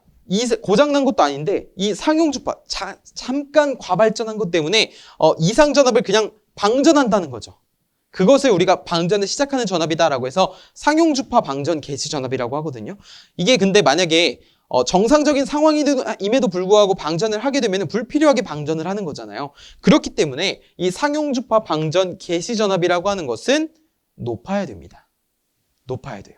고장난 것도 아닌데 이 상용주파 잠깐 과발전한 것 때문에 이상전압을 그냥 방전한다는 거죠. 그것을 우리가 방전을 시작하는 전압이다라고 해서 상용주파 방전 개시 전압이라고 하거든요. 이게 근데 만약에 정상적인 상황임에도 불구하고 방전을 하게 되면 불필요하게 방전을 하는 거잖아요. 그렇기 때문에 이 상용주파 방전 개시 전압이라고 하는 것은 높아야 됩니다. 높아야 돼요.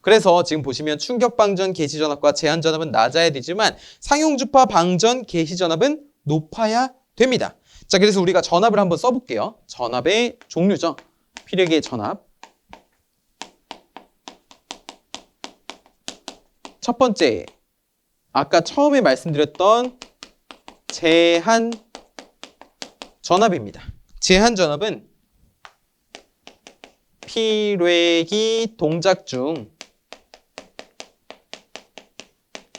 그래서 지금 보시면 충격 방전 개시 전압과 제한 전압은 낮아야 되지만 상용주파 방전 개시 전압은 높아야 됩니다. 자, 그래서 우리가 전압을 한번 써볼게요. 전압의 종류죠. 피레기의 전압. 첫 번째, 아까 처음에 말씀드렸던 제한 전압입니다. 제한 전압은 피레기 동작 중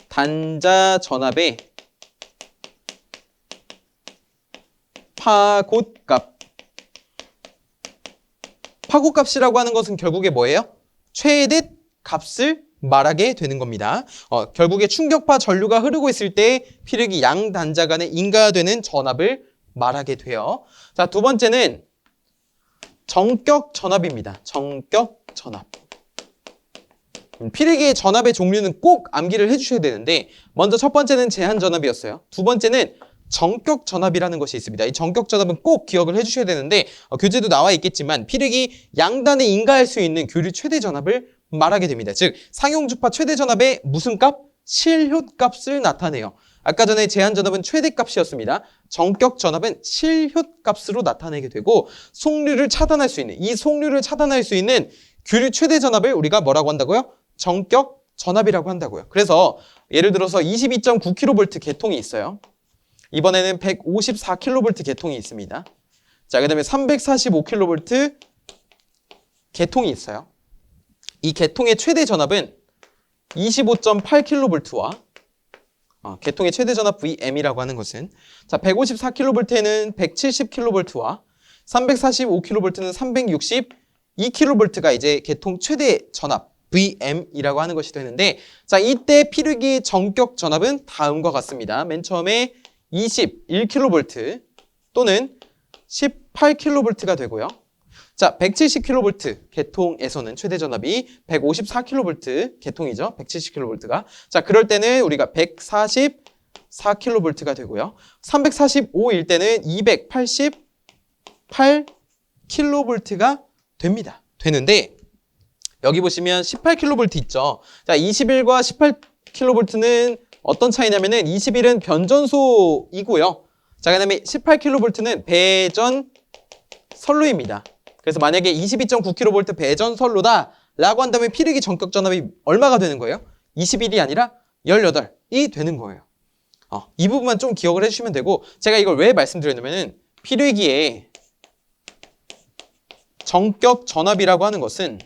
단자 전압의 파곶값. 파곶값이라고 하는 것은 결국에 뭐예요? 최대 값을 말하게 되는 겁니다. 결국에 충격파 전류가 흐르고 있을 때 피레기 양 단자 간에 인가되는 전압을 말하게 돼요. 자, 두 번째는 정격 전압입니다. 정격 전압. 피레기의 전압의 종류는 꼭 암기를 해주셔야 되는데 먼저 첫 번째는 제한 전압이었어요. 두 번째는 정격 전압이라는 것이 있습니다. 이 정격 전압은 꼭 기억을 해주셔야 되는데 교재도 나와 있겠지만 피레기 양단에 인가할 수 있는 교류 최대 전압을 말하게 됩니다. 즉 상용주파 최대 전압의 무슨 값? 실효값을 나타내요. 아까 전에 제한 전압은 최대값이었습니다. 정격 전압은 실효값으로 나타내게 되고 속류를 차단할 수 있는 이 속류를 차단할 수 있는 교류 최대 전압을 우리가 뭐라고 한다고요? 정격 전압이라고 한다고요. 그래서 예를 들어서 22.9kV 계통이 있어요. 이번에는 154kV 계통이 있습니다. 자, 그 다음에 345kV 계통이 있어요. 이 계통의 최대 전압은 25.8kV와 계통의 최대 전압 VM이라고 하는 것은 자 154kV는 170kV와 345kV는 362kV가 이제 계통 최대 전압 VM이라고 하는 것이 되는데 자 이때 피레기 정격 전압은 다음과 같습니다. 맨 처음에 21kV 또는 18kV가 되고요. 자, 170kV 계통에서는 최대 전압이 154kV 계통이죠. 170kV가. 자, 그럴 때는 우리가 144kV가 되고요. 345일 때는 288kV가 됩니다. 되는데 여기 보시면 18kV 있죠. 자, 21과 18kV는 어떤 차이냐면은 21은 변전소이고요. 자, 그다음에 18kV는 배전 선로입니다. 그래서 만약에 22.9kV 배전선로다 라고 한다면 피레기 정격 전압이 얼마가 되는 거예요? 21이 아니라 18이 되는 거예요. 이 부분만 좀 기억을 해주시면 되고 제가 이걸 왜 말씀드렸냐면 피레기의 정격 전압이라고 하는 것은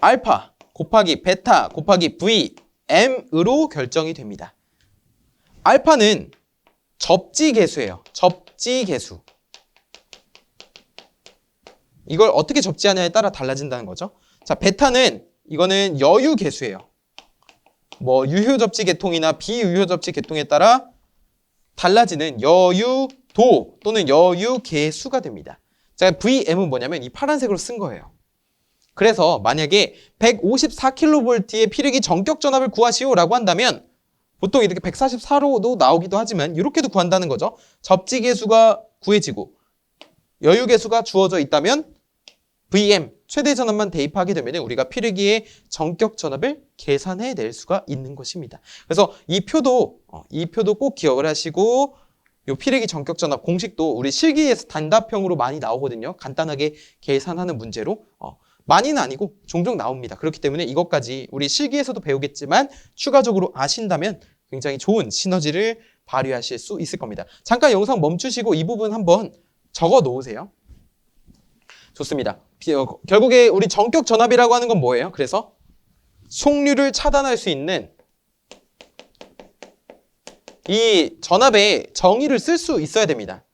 알파 곱하기 베타 곱하기 VM으로 결정이 됩니다. 알파는 접지계수예요. 접지계수. 이걸 어떻게 접지하냐에 따라 달라진다는 거죠. 자, 베타는 이거는 여유계수예요. 뭐 유효접지 계통이나 비유효접지 계통에 따라 달라지는 여유도 또는 여유계수가 됩니다. 자, VM은 뭐냐면 이 파란색으로 쓴 거예요. 그래서 만약에 154kV의 피레기 정격 전압을 구하시오라고 한다면 보통 이렇게 144로도 나오기도 하지만 이렇게도 구한다는 거죠. 접지계수가 구해지고 여유계수가 주어져 있다면 VM, 최대 전압만 대입하게 되면 우리가 피레기의 정격 전압을 계산해낼 수가 있는 것입니다. 그래서 이 표도 꼭 기억을 하시고 이 피레기 정격 전압 공식도 우리 실기에서 단답형으로 많이 나오거든요. 간단하게 계산하는 문제로. 많이는 아니고 종종 나옵니다. 그렇기 때문에 이것까지 우리 실기에서도 배우겠지만 추가적으로 아신다면 굉장히 좋은 시너지를 발휘하실 수 있을 겁니다. 잠깐 영상 멈추시고 이 부분 한번 적어 놓으세요. 좋습니다. 결국에 우리 정격 전압이라고 하는 건 뭐예요? 그래서 속류를 차단할 수 있는 이 전압의 정의를 쓸 수 있어야 됩니다.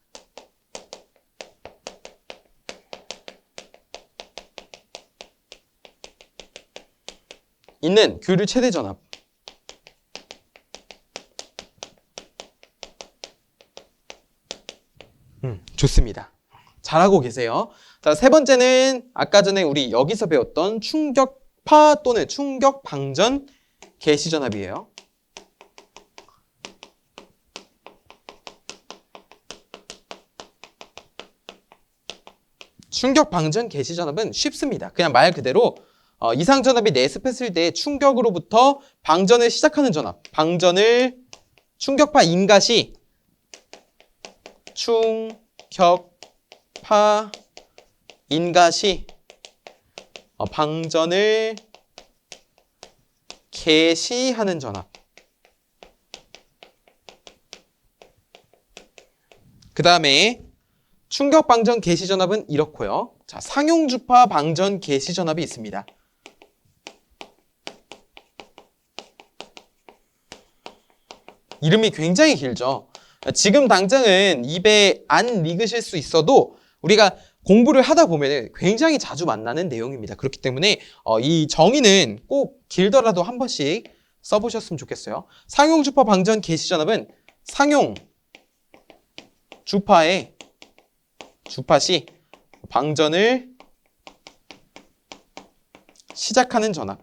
있는 교류 최대 전압. 좋습니다. 잘하고 계세요. 자, 세 번째는 아까 전에 우리 여기서 배웠던 충격파 또는 충격 방전 개시 전압이에요. 충격 방전 개시 전압은 쉽습니다. 그냥 말 그대로 이상 전압이 내습했을 때 충격으로부터 방전을 시작하는 전압. 방전을 충격파 인가 시 충격파 인가 시 방전을 개시하는 전압. 그 다음에 충격 방전 개시 전압은 이렇고요. 자, 상용주파 방전 개시 전압이 있습니다. 이름이 굉장히 길죠. 지금 당장은 입에 안 익으실 수 있어도 우리가 공부를 하다 보면 굉장히 자주 만나는 내용입니다. 그렇기 때문에 이 정의는 꼭 길더라도 한 번씩 써보셨으면 좋겠어요. 상용주파 방전 개시 전압은 상용 주파의 주파 시 방전을 시작하는 전압.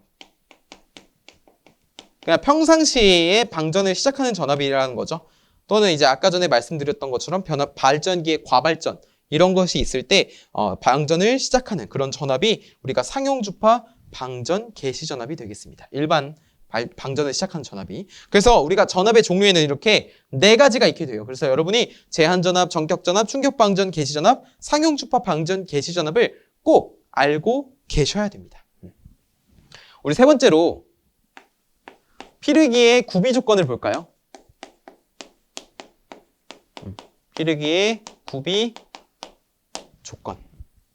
그냥 평상시에 방전을 시작하는 전압이라는 거죠. 또는 이제 아까 전에 말씀드렸던 것처럼 발전기의 과발전 이런 것이 있을 때 방전을 시작하는 그런 전압이 우리가 상용주파 방전 개시 전압이 되겠습니다. 일반 방전을 시작하는 전압이. 그래서 우리가 전압의 종류에는 이렇게 4가지가 있게 돼요. 그래서 여러분이 제한전압, 전격전압, 충격방전 개시전압, 상용주파 방전 개시전압을 꼭 알고 계셔야 됩니다. 우리 세 번째로 피르기의 구비 조건을 볼까요? 피르기의 구비 조건.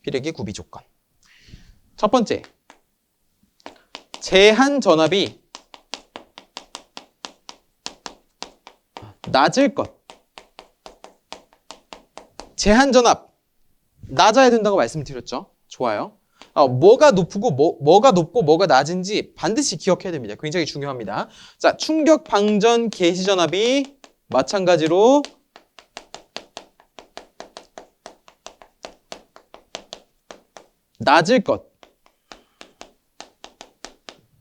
피르기 구비 조건. 첫 번째, 제한 전압이 낮을 것. 제한 전압 낮아야 된다고 말씀드렸죠. 좋아요. 뭐가 높고 뭐가 높고 뭐가 낮은지 반드시 기억해야 됩니다. 굉장히 중요합니다. 자, 충격 방전 개시 전압이 마찬가지로 낮을 것.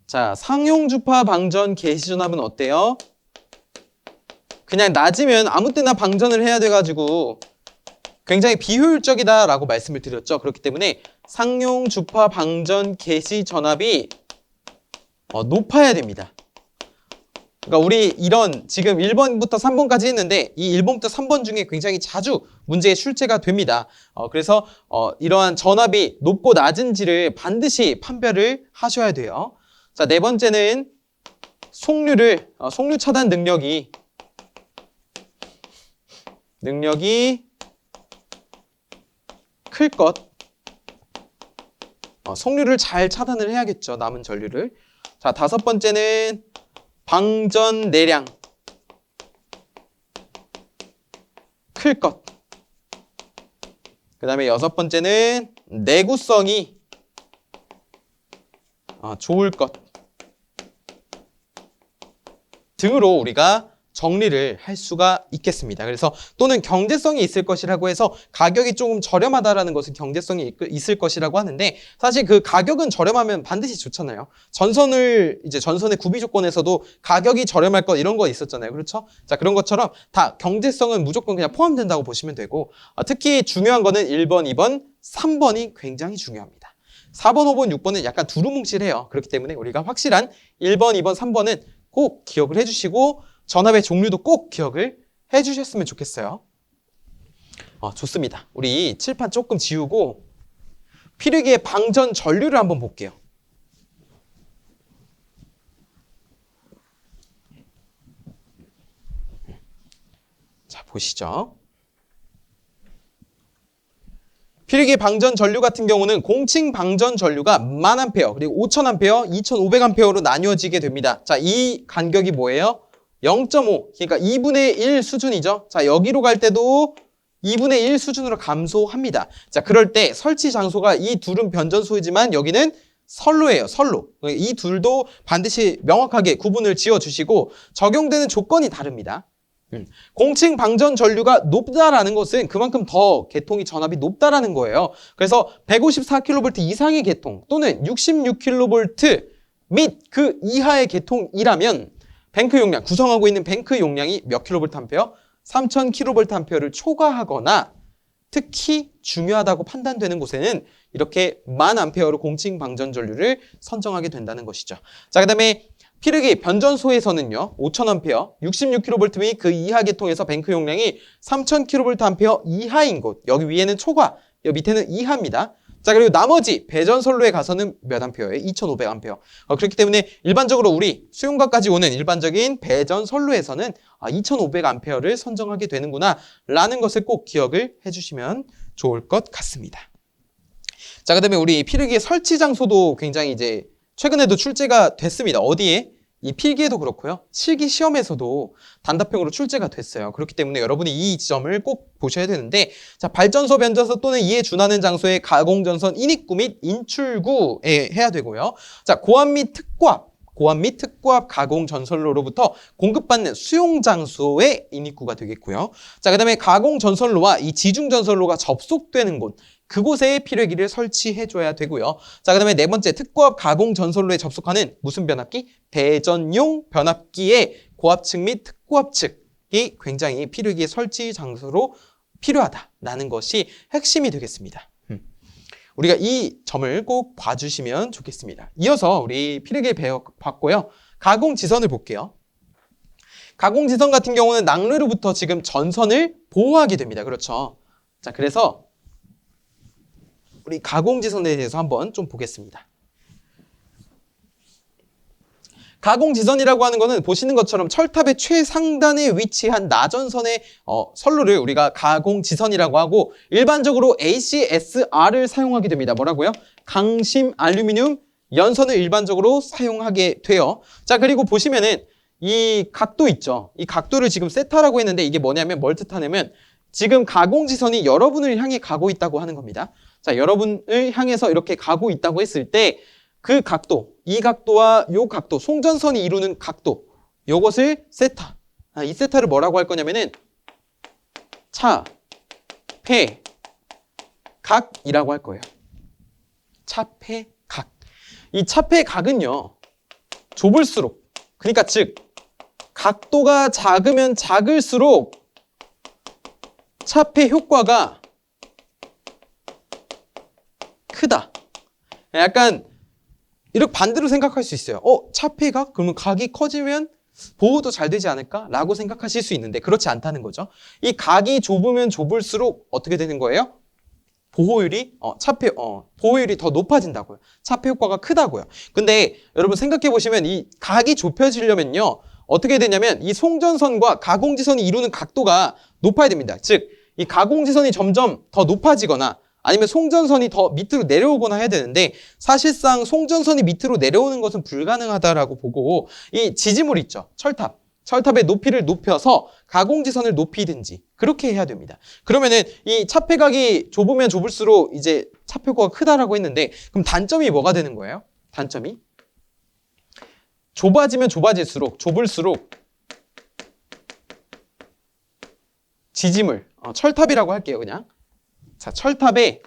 자, 상용주파 방전 개시 전압은 어때요? 그냥 낮으면 아무 때나 방전을 해야 돼가지고 굉장히 비효율적이다라고 말씀을 드렸죠. 그렇기 때문에 상용주파 방전 개시 전압이 높아야 됩니다. 그러니까 우리 이런 지금 1번부터 3번까지 했는데 이 1번부터 3번 중에 굉장히 자주 문제에 출제가 됩니다. 그래서 이러한 전압이 높고 낮은지를 반드시 판별을 하셔야 돼요. 자, 네 번째는 속류 차단 능력이 클 것. 속류를 잘 차단을 해야겠죠. 남은 전류를. 자, 다섯 번째는 방전 내량 클 것. 그 다음에 여섯 번째는 내구성이 좋을 것 등으로 우리가 정리를 할 수가 있겠습니다. 그래서 또는 경제성이 있을 것이라고 해서 가격이 조금 저렴하다라는 것은 경제성이 있을 것이라고 하는데 사실 그 가격은 저렴하면 반드시 좋잖아요. 전선의 구비 조건에서도 가격이 저렴할 것 이런 거 있었잖아요. 그렇죠? 자, 그런 것처럼 다 경제성은 무조건 그냥 포함된다고 보시면 되고 특히 중요한 거는 1번, 2번, 3번이 굉장히 중요합니다. 4번, 5번, 6번은 약간 두루뭉실해요. 그렇기 때문에 우리가 확실한 1번, 2번, 3번은 꼭 기억을 해주시고 전압의 종류도 꼭 기억을 해주셨으면 좋겠어요. 좋습니다. 우리 칠판 조금 지우고 피르기의 방전 전류를 한번 볼게요. 자, 보시죠. 피르기 방전 전류 같은 경우는 공칭 방전 전류가 10,000A 그리고 5,000A, 2,500A로 나뉘어지게 됩니다. 자, 이 간격이 뭐예요? 0.5, 그러니까 2분의 1 수준이죠. 자, 여기로 갈 때도 2분의 1 수준으로 감소합니다. 자, 그럴 때 설치 장소가 이 둘은 변전소이지만 여기는 선로예요. 선로. 이 둘도 반드시 명확하게 구분을 지어주시고 적용되는 조건이 다릅니다. 공칭 방전 전류가 높다라는 것은 그만큼 더 계통이 전압이 높다라는 거예요. 그래서 154kV 이상의 계통 또는 66kV 및 그 이하의 계통이라면 뱅크 용량, 구성하고 있는 뱅크 용량이 몇 kVA? 3000kVA를 초과하거나 특히 중요하다고 판단되는 곳에는 이렇게 1000A로 공칭 방전 전류를 선정하게 된다는 것이죠. 자, 그 다음에 피르기 변전소에서는요, 5000A, 66kV 및 그 이하 계통에서 뱅크 용량이 3000kVA 이하인 곳, 여기 위에는 초과, 여기 밑에는 이하입니다. 자, 그리고 나머지 배전선로에 가서는 몇 암페어예요? 2500A. 그렇기 때문에 일반적으로 우리 수용가까지 오는 일반적인 배전선로에서는 2500A를 선정하게 되는구나 라는 것을 꼭 기억을 해주시면 좋을 것 같습니다. 자, 그 다음에 우리 피르기의 설치 장소도 굉장히 이제 최근에도 출제가 됐습니다. 어디에? 이 필기에도 그렇고요. 실기 시험에서도 단답형으로 출제가 됐어요. 그렇기 때문에 여러분이 이 지점을 꼭 보셔야 되는데, 자, 발전소, 변전소 또는 이에 준하는 장소의 가공전선 인입구 및 인출구에 해야 되고요. 자, 고압 및 특고압 가공전선로로부터 공급받는 수용장소의 인입구가 되겠고요. 자, 그 다음에 가공전선로와 이 지중전선로가 접속되는 곳, 그곳에 피뢰기를 설치해줘야 되고요. 자, 그 다음에 네 번째, 특고압 가공전선로에 접속하는 무슨 변압기? 배전용 변압기의 고압측 및 특고압측이 굉장히 피뢰기의 설치 장소로 필요하다라는 것이 핵심이 되겠습니다. 우리가 이 점을 꼭 봐주시면 좋겠습니다. 이어서 우리 피르기 배워봤고요. 가공지선을 볼게요. 가공지선 같은 경우는 낭뢰로부터 지금 전선을 보호하게 됩니다. 그렇죠? 자, 그래서 우리 가공지선에 대해서 한번 좀 보겠습니다. 가공지선이라고 하는 거는 보시는 것처럼 철탑의 최상단에 위치한 나전선의 선로를 우리가 가공지선이라고 하고 일반적으로 ACSR을 사용하게 됩니다. 뭐라고요? 강심 알루미늄 연선을 일반적으로 사용하게 돼요. 자, 그리고 보시면은 이 각도 있죠. 이 각도를 지금 세타라고 했는데 이게 뭐냐면 뭘 뜻하냐면 지금 가공지선이 여러분을 향해 가고 있다고 하는 겁니다. 자, 여러분을 향해서 이렇게 가고 있다고 했을 때 그 각도, 이 각도와 요 각도, 송전선이 이루는 각도, 요것을 세타. 이 세타를 뭐라고 할 거냐면은 차폐각이라고 할 거예요. 차폐각. 이 차폐각은요, 좁을수록, 그러니까 즉 각도가 작으면 작을수록 차폐 효과가 크다. 약간 이렇게 반대로 생각할 수 있어요. 차폐각? 그러면 각이 커지면 보호도 잘 되지 않을까? 라고 생각하실 수 있는데 그렇지 않다는 거죠. 이 각이 좁으면 좁을수록 어떻게 되는 거예요? 보호율이 보호율이 더 높아진다고요. 차폐 효과가 크다고요. 근데 여러분 생각해 보시면 이 각이 좁혀지려면요. 어떻게 되냐면 이 송전선과 가공지선이 이루는 각도가 높아야 됩니다. 즉, 이 가공지선이 점점 더 높아지거나 아니면 송전선이 더 밑으로 내려오거나 해야 되는데 사실상 송전선이 밑으로 내려오는 것은 불가능하다라고 보고 이 지지물 있죠. 철탑의 높이를 높여서 가공지선을 높이든지 그렇게 해야 됩니다. 그러면은 이 차폐각이 좁으면 좁을수록 이제 차폐효과가 크다라고 했는데 그럼 단점이 뭐가 되는 거예요? 단점이 좁아지면 좁아질수록 좁을수록 지지물, 철탑이라고 할게요, 그냥. 자, 철탑의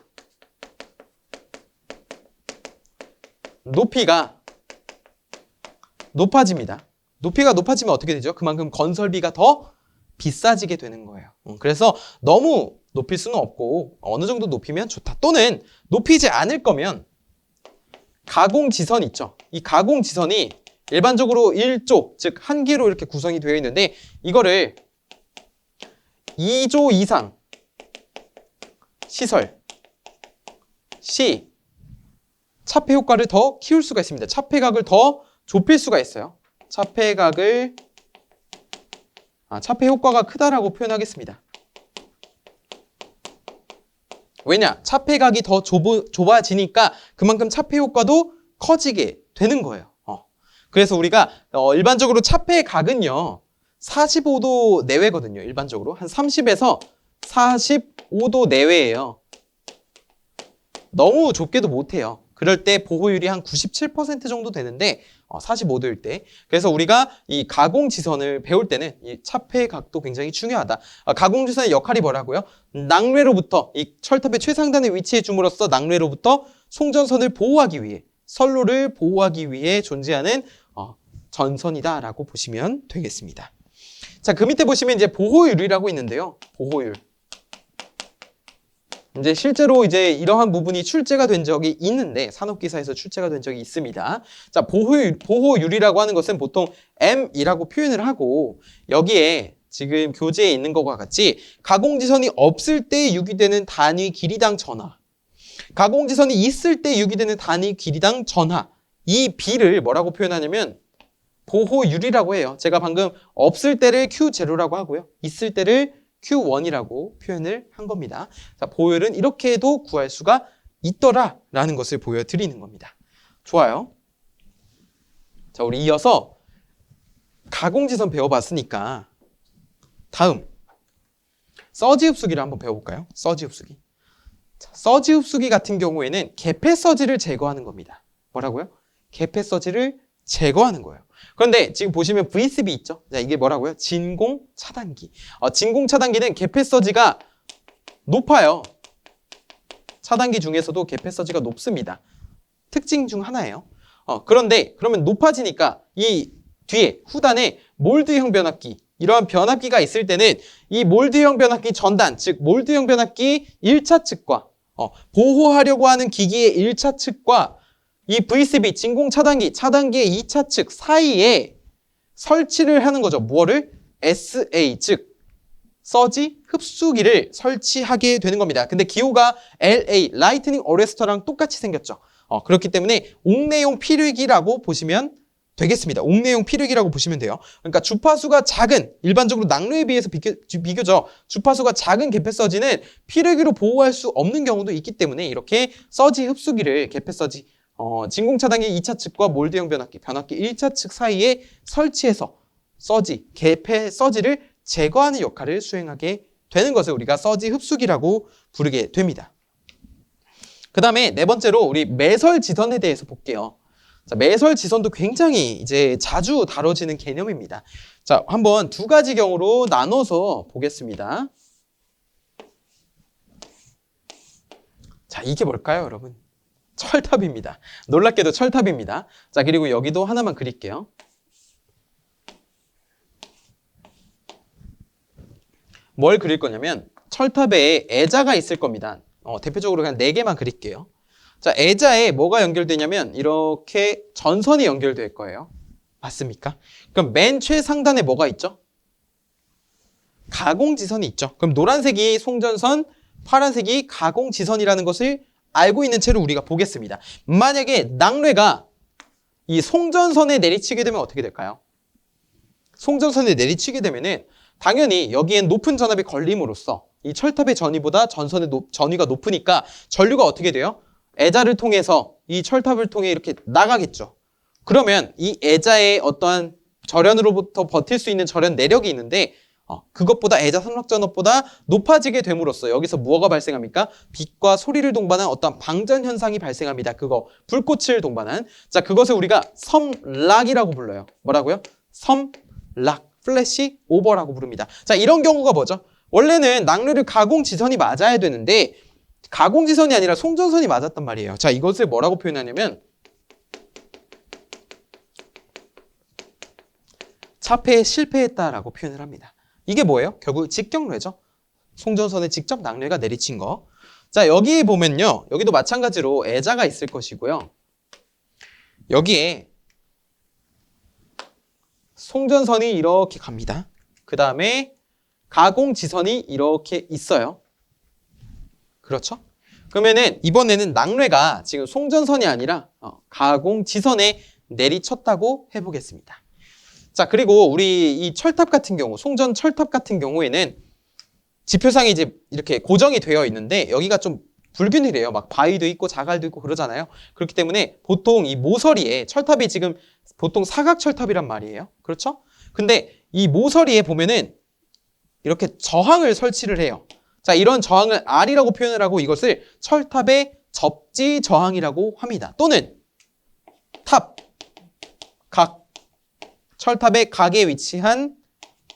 높이가 높아집니다. 높이가 높아지면 어떻게 되죠? 그만큼 건설비가 더 비싸지게 되는 거예요. 그래서 너무 높일 수는 없고 어느 정도 높이면 좋다. 또는 높이지 않을 거면 가공지선 있죠. 이 가공지선이 일반적으로 1조, 즉 한 개로 이렇게 구성이 되어 있는데 이거를 2조 이상 시설 시 차폐 효과를 더 키울 수가 있습니다. 차폐각을 더 좁힐 수가 있어요. 차폐 효과가 크다라고 표현하겠습니다. 왜냐? 차폐각이 더 좁아지니까 그만큼 차폐 효과도 커지게 되는 거예요. 그래서 우리가 일반적으로 차폐각은요 45도 내외거든요. 일반적으로 한 30에서 45도 내외예요. 너무 좁게도 못해요. 그럴 때 보호율이 한 97% 정도 되는데 45도일 때. 그래서 우리가 이 가공지선을 배울 때는 이 차폐 각도 굉장히 중요하다. 가공지선의 역할이 뭐라고요? 낙뢰로부터 이 철탑의 최상단에 위치해 줌으로써 낙뢰로부터 송전선을 보호하기 위해 선로를 보호하기 위해 존재하는 전선이다라고 보시면 되겠습니다. 자, 그 밑에 보시면 이제 보호율이라고 있는데요. 보호율. 이제 실제로 이제 이러한 부분이 출제가 된 적이 있는데 산업기사에서 출제가 된 적이 있습니다. 자, 보호율이라고 하는 것은 보통 M이라고 표현을 하고 여기에 지금 교재에 있는 것과 같이 가공지선이 없을 때 유기되는 단위 길이당 전하, 가공지선이 있을 때 유기되는 단위 길이당 전하, 이 B를 뭐라고 표현하냐면 보호율이라고 해요. 제가 방금 없을 때를 Q0라고 하고요. 있을 때를 Q1이라고 표현을 한 겁니다. 자, 보호율은 이렇게 해도 구할 수가 있더라라는 것을 보여드리는 겁니다. 좋아요. 자, 우리 이어서 가공지선 배워봤으니까 다음 서지 흡수기를 한번 배워볼까요? 서지 흡수기. 자, 서지 흡수기 같은 경우에는 개폐 서지를 제거하는 겁니다. 뭐라고요? 개폐 서지를 제거하는 거예요. 그런데 지금 보시면 VSB 있죠? 자, 이게 뭐라고요? 진공 차단기. 진공 차단기는 개폐 서지가 높아요. 차단기 중에서도 개폐 서지가 높습니다. 특징 중 하나예요. 그런데 그러면 높아지니까 이 뒤에 후단에 몰드형 변압기, 이러한 변압기가 있을 때는 이 몰드형 변압기 전단, 즉 몰드형 변압기 1차 측과 보호하려고 하는 기기의 1차 측과 이 VSB 진공 차단기의 2차 측 사이에 설치를 하는 거죠. 뭐를? SA, 즉 서지 흡수기를 설치하게 되는 겁니다. 근데 기호가 LA, 라이트닝 어레스터랑 똑같이 생겼죠. 그렇기 때문에 옥내용 필유기라고 보시면 되겠습니다. 옥내용 필유기라고 보시면 돼요. 그러니까 주파수가 작은, 일반적으로 낙뢰에 비해서 비교적 주파수가 작은 개폐 서지는 필유기로 보호할 수 없는 경우도 있기 때문에 이렇게 서지 흡수기를 개폐 서지 진공 차단기 2차 측과 몰드형 변압기 1차 측 사이에 설치해서 개폐 서지를 제거하는 역할을 수행하게 되는 것을 우리가 서지 흡수기라고 부르게 됩니다. 그 다음에 네 번째로 우리 매설 지선에 대해서 볼게요. 자, 매설 지선도 굉장히 이제 자주 다뤄지는 개념입니다. 자, 한번 두 가지 경우로 나눠서 보겠습니다. 자, 이게 뭘까요, 여러분? 철탑입니다. 놀랍게도 철탑입니다. 자, 그리고 여기도 하나만 그릴게요. 뭘 그릴 거냐면 철탑에 애자가 있을 겁니다. 대표적으로 그냥 4개만 그릴게요. 자, 애자에 뭐가 연결되냐면 이렇게 전선이 연결될 거예요. 맞습니까? 그럼 맨 최상단에 뭐가 있죠? 가공지선이 있죠. 그럼 노란색이 송전선, 파란색이 가공지선이라는 것을 알고 있는 채로 우리가 보겠습니다. 만약에 낙뢰가 이 송전선에 내리치게 되면 어떻게 될까요? 송전선에 내리치게 되면은 당연히 여기엔 높은 전압이 걸림으로써 이 철탑의 전위보다 전선의 전위가 높으니까 전류가 어떻게 돼요? 애자를 통해서 이 철탑을 통해 이렇게 나가겠죠. 그러면 이 애자의 어떠한 절연으로부터 버틸 수 있는 절연 내력이 있는데 그것보다 애자 삼락전압보다 높아지게 됨으로써 여기서 무엇가 발생합니까? 빛과 소리를 동반한 어떤 방전 현상이 발생합니다. 그거 불꽃을 동반한. 자, 그것을 우리가 섬락이라고 불러요. 뭐라고요? 섬락, 플래시 오버라고 부릅니다. 자, 이런 경우가 뭐죠? 원래는 낙뢰를 가공지선이 맞아야 되는데 가공지선이 아니라 송전선이 맞았단 말이에요. 자, 이것을 뭐라고 표현하냐면 차폐에 실패했다라고 표현을 합니다. 이게 뭐예요? 결국 직경뢰죠. 송전선에 직접 낙뢰가 내리친 거. 자, 여기 보면요. 여기도 마찬가지로 애자가 있을 것이고요. 여기에 송전선이 이렇게 갑니다. 그 다음에 가공지선이 이렇게 있어요. 그렇죠? 그러면은 이번에는 낙뢰가 지금 송전선이 아니라 가공지선에 내리쳤다고 해보겠습니다. 자, 그리고 우리 이 철탑 같은 경우, 송전 철탑 같은 경우에는 지표상이 이제 이렇게 고정이 되어 있는데 여기가 좀 불균이래요. 막 바위도 있고 자갈도 있고 그러잖아요. 그렇기 때문에 보통 이 모서리에 철탑이 지금 보통 사각 철탑이란 말이에요. 그렇죠? 근데 이 모서리에 보면은 이렇게 저항을 설치를 해요. 자, 이런 저항을 R이라고 표현을 하고 이것을 철탑의 접지 저항이라고 합니다. 또는 탑, 각, 철탑의 각에 위치한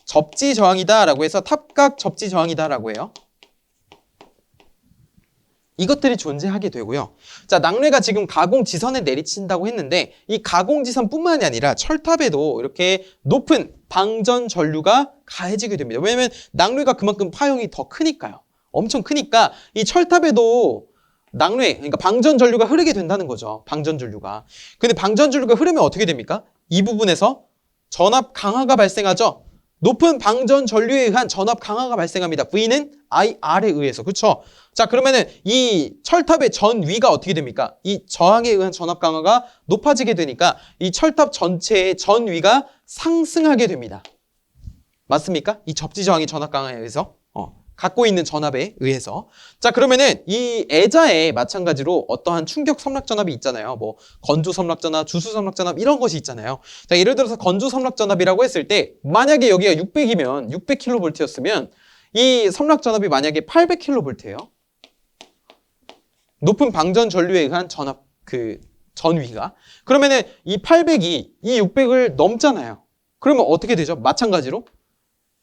접지 저항이다라고 해서 탑각 접지 저항이다라고 해요. 이것들이 존재하게 되고요. 자, 낙뢰가 지금 가공지선에 내리친다고 했는데 이 가공지선뿐만이 아니라 철탑에도 이렇게 높은 방전 전류가 가해지게 됩니다. 왜냐하면 낙뢰가 그만큼 파형이 더 크니까요. 엄청 크니까 이 철탑에도 낙뢰, 그러니까 방전 전류가 흐르게 된다는 거죠. 방전 전류가. 근데 방전 전류가 흐르면 어떻게 됩니까? 이 부분에서 전압 강화가 발생하죠. 높은 방전 전류에 의한 전압 강화가 발생합니다. V는 IR에 의해서. 그렇죠? 자, 그러면은 이 철탑의 전위가 어떻게 됩니까? 이 저항에 의한 전압 강화가 높아지게 되니까 이 철탑 전체의 전위가 상승하게 됩니다. 맞습니까? 이 접지 저항이 전압 강화에 의해서 갖고 있는 전압에 의해서. 자, 그러면은 이 애자에 마찬가지로 어떠한 충격 섬락 전압이 있잖아요. 뭐 건조 섬락 전압, 주수 섬락 전압 이런 것이 있잖아요. 자, 예를 들어서 건조 섬락 전압이라고 했을 때 만약에 여기가 600이면 600kV였으면 이 섬락 전압이 만약에 800kV예요. 높은 방전 전류에 의한 전압 전위가. 그러면은 이 800이 이 600을 넘잖아요. 그러면 어떻게 되죠? 마찬가지로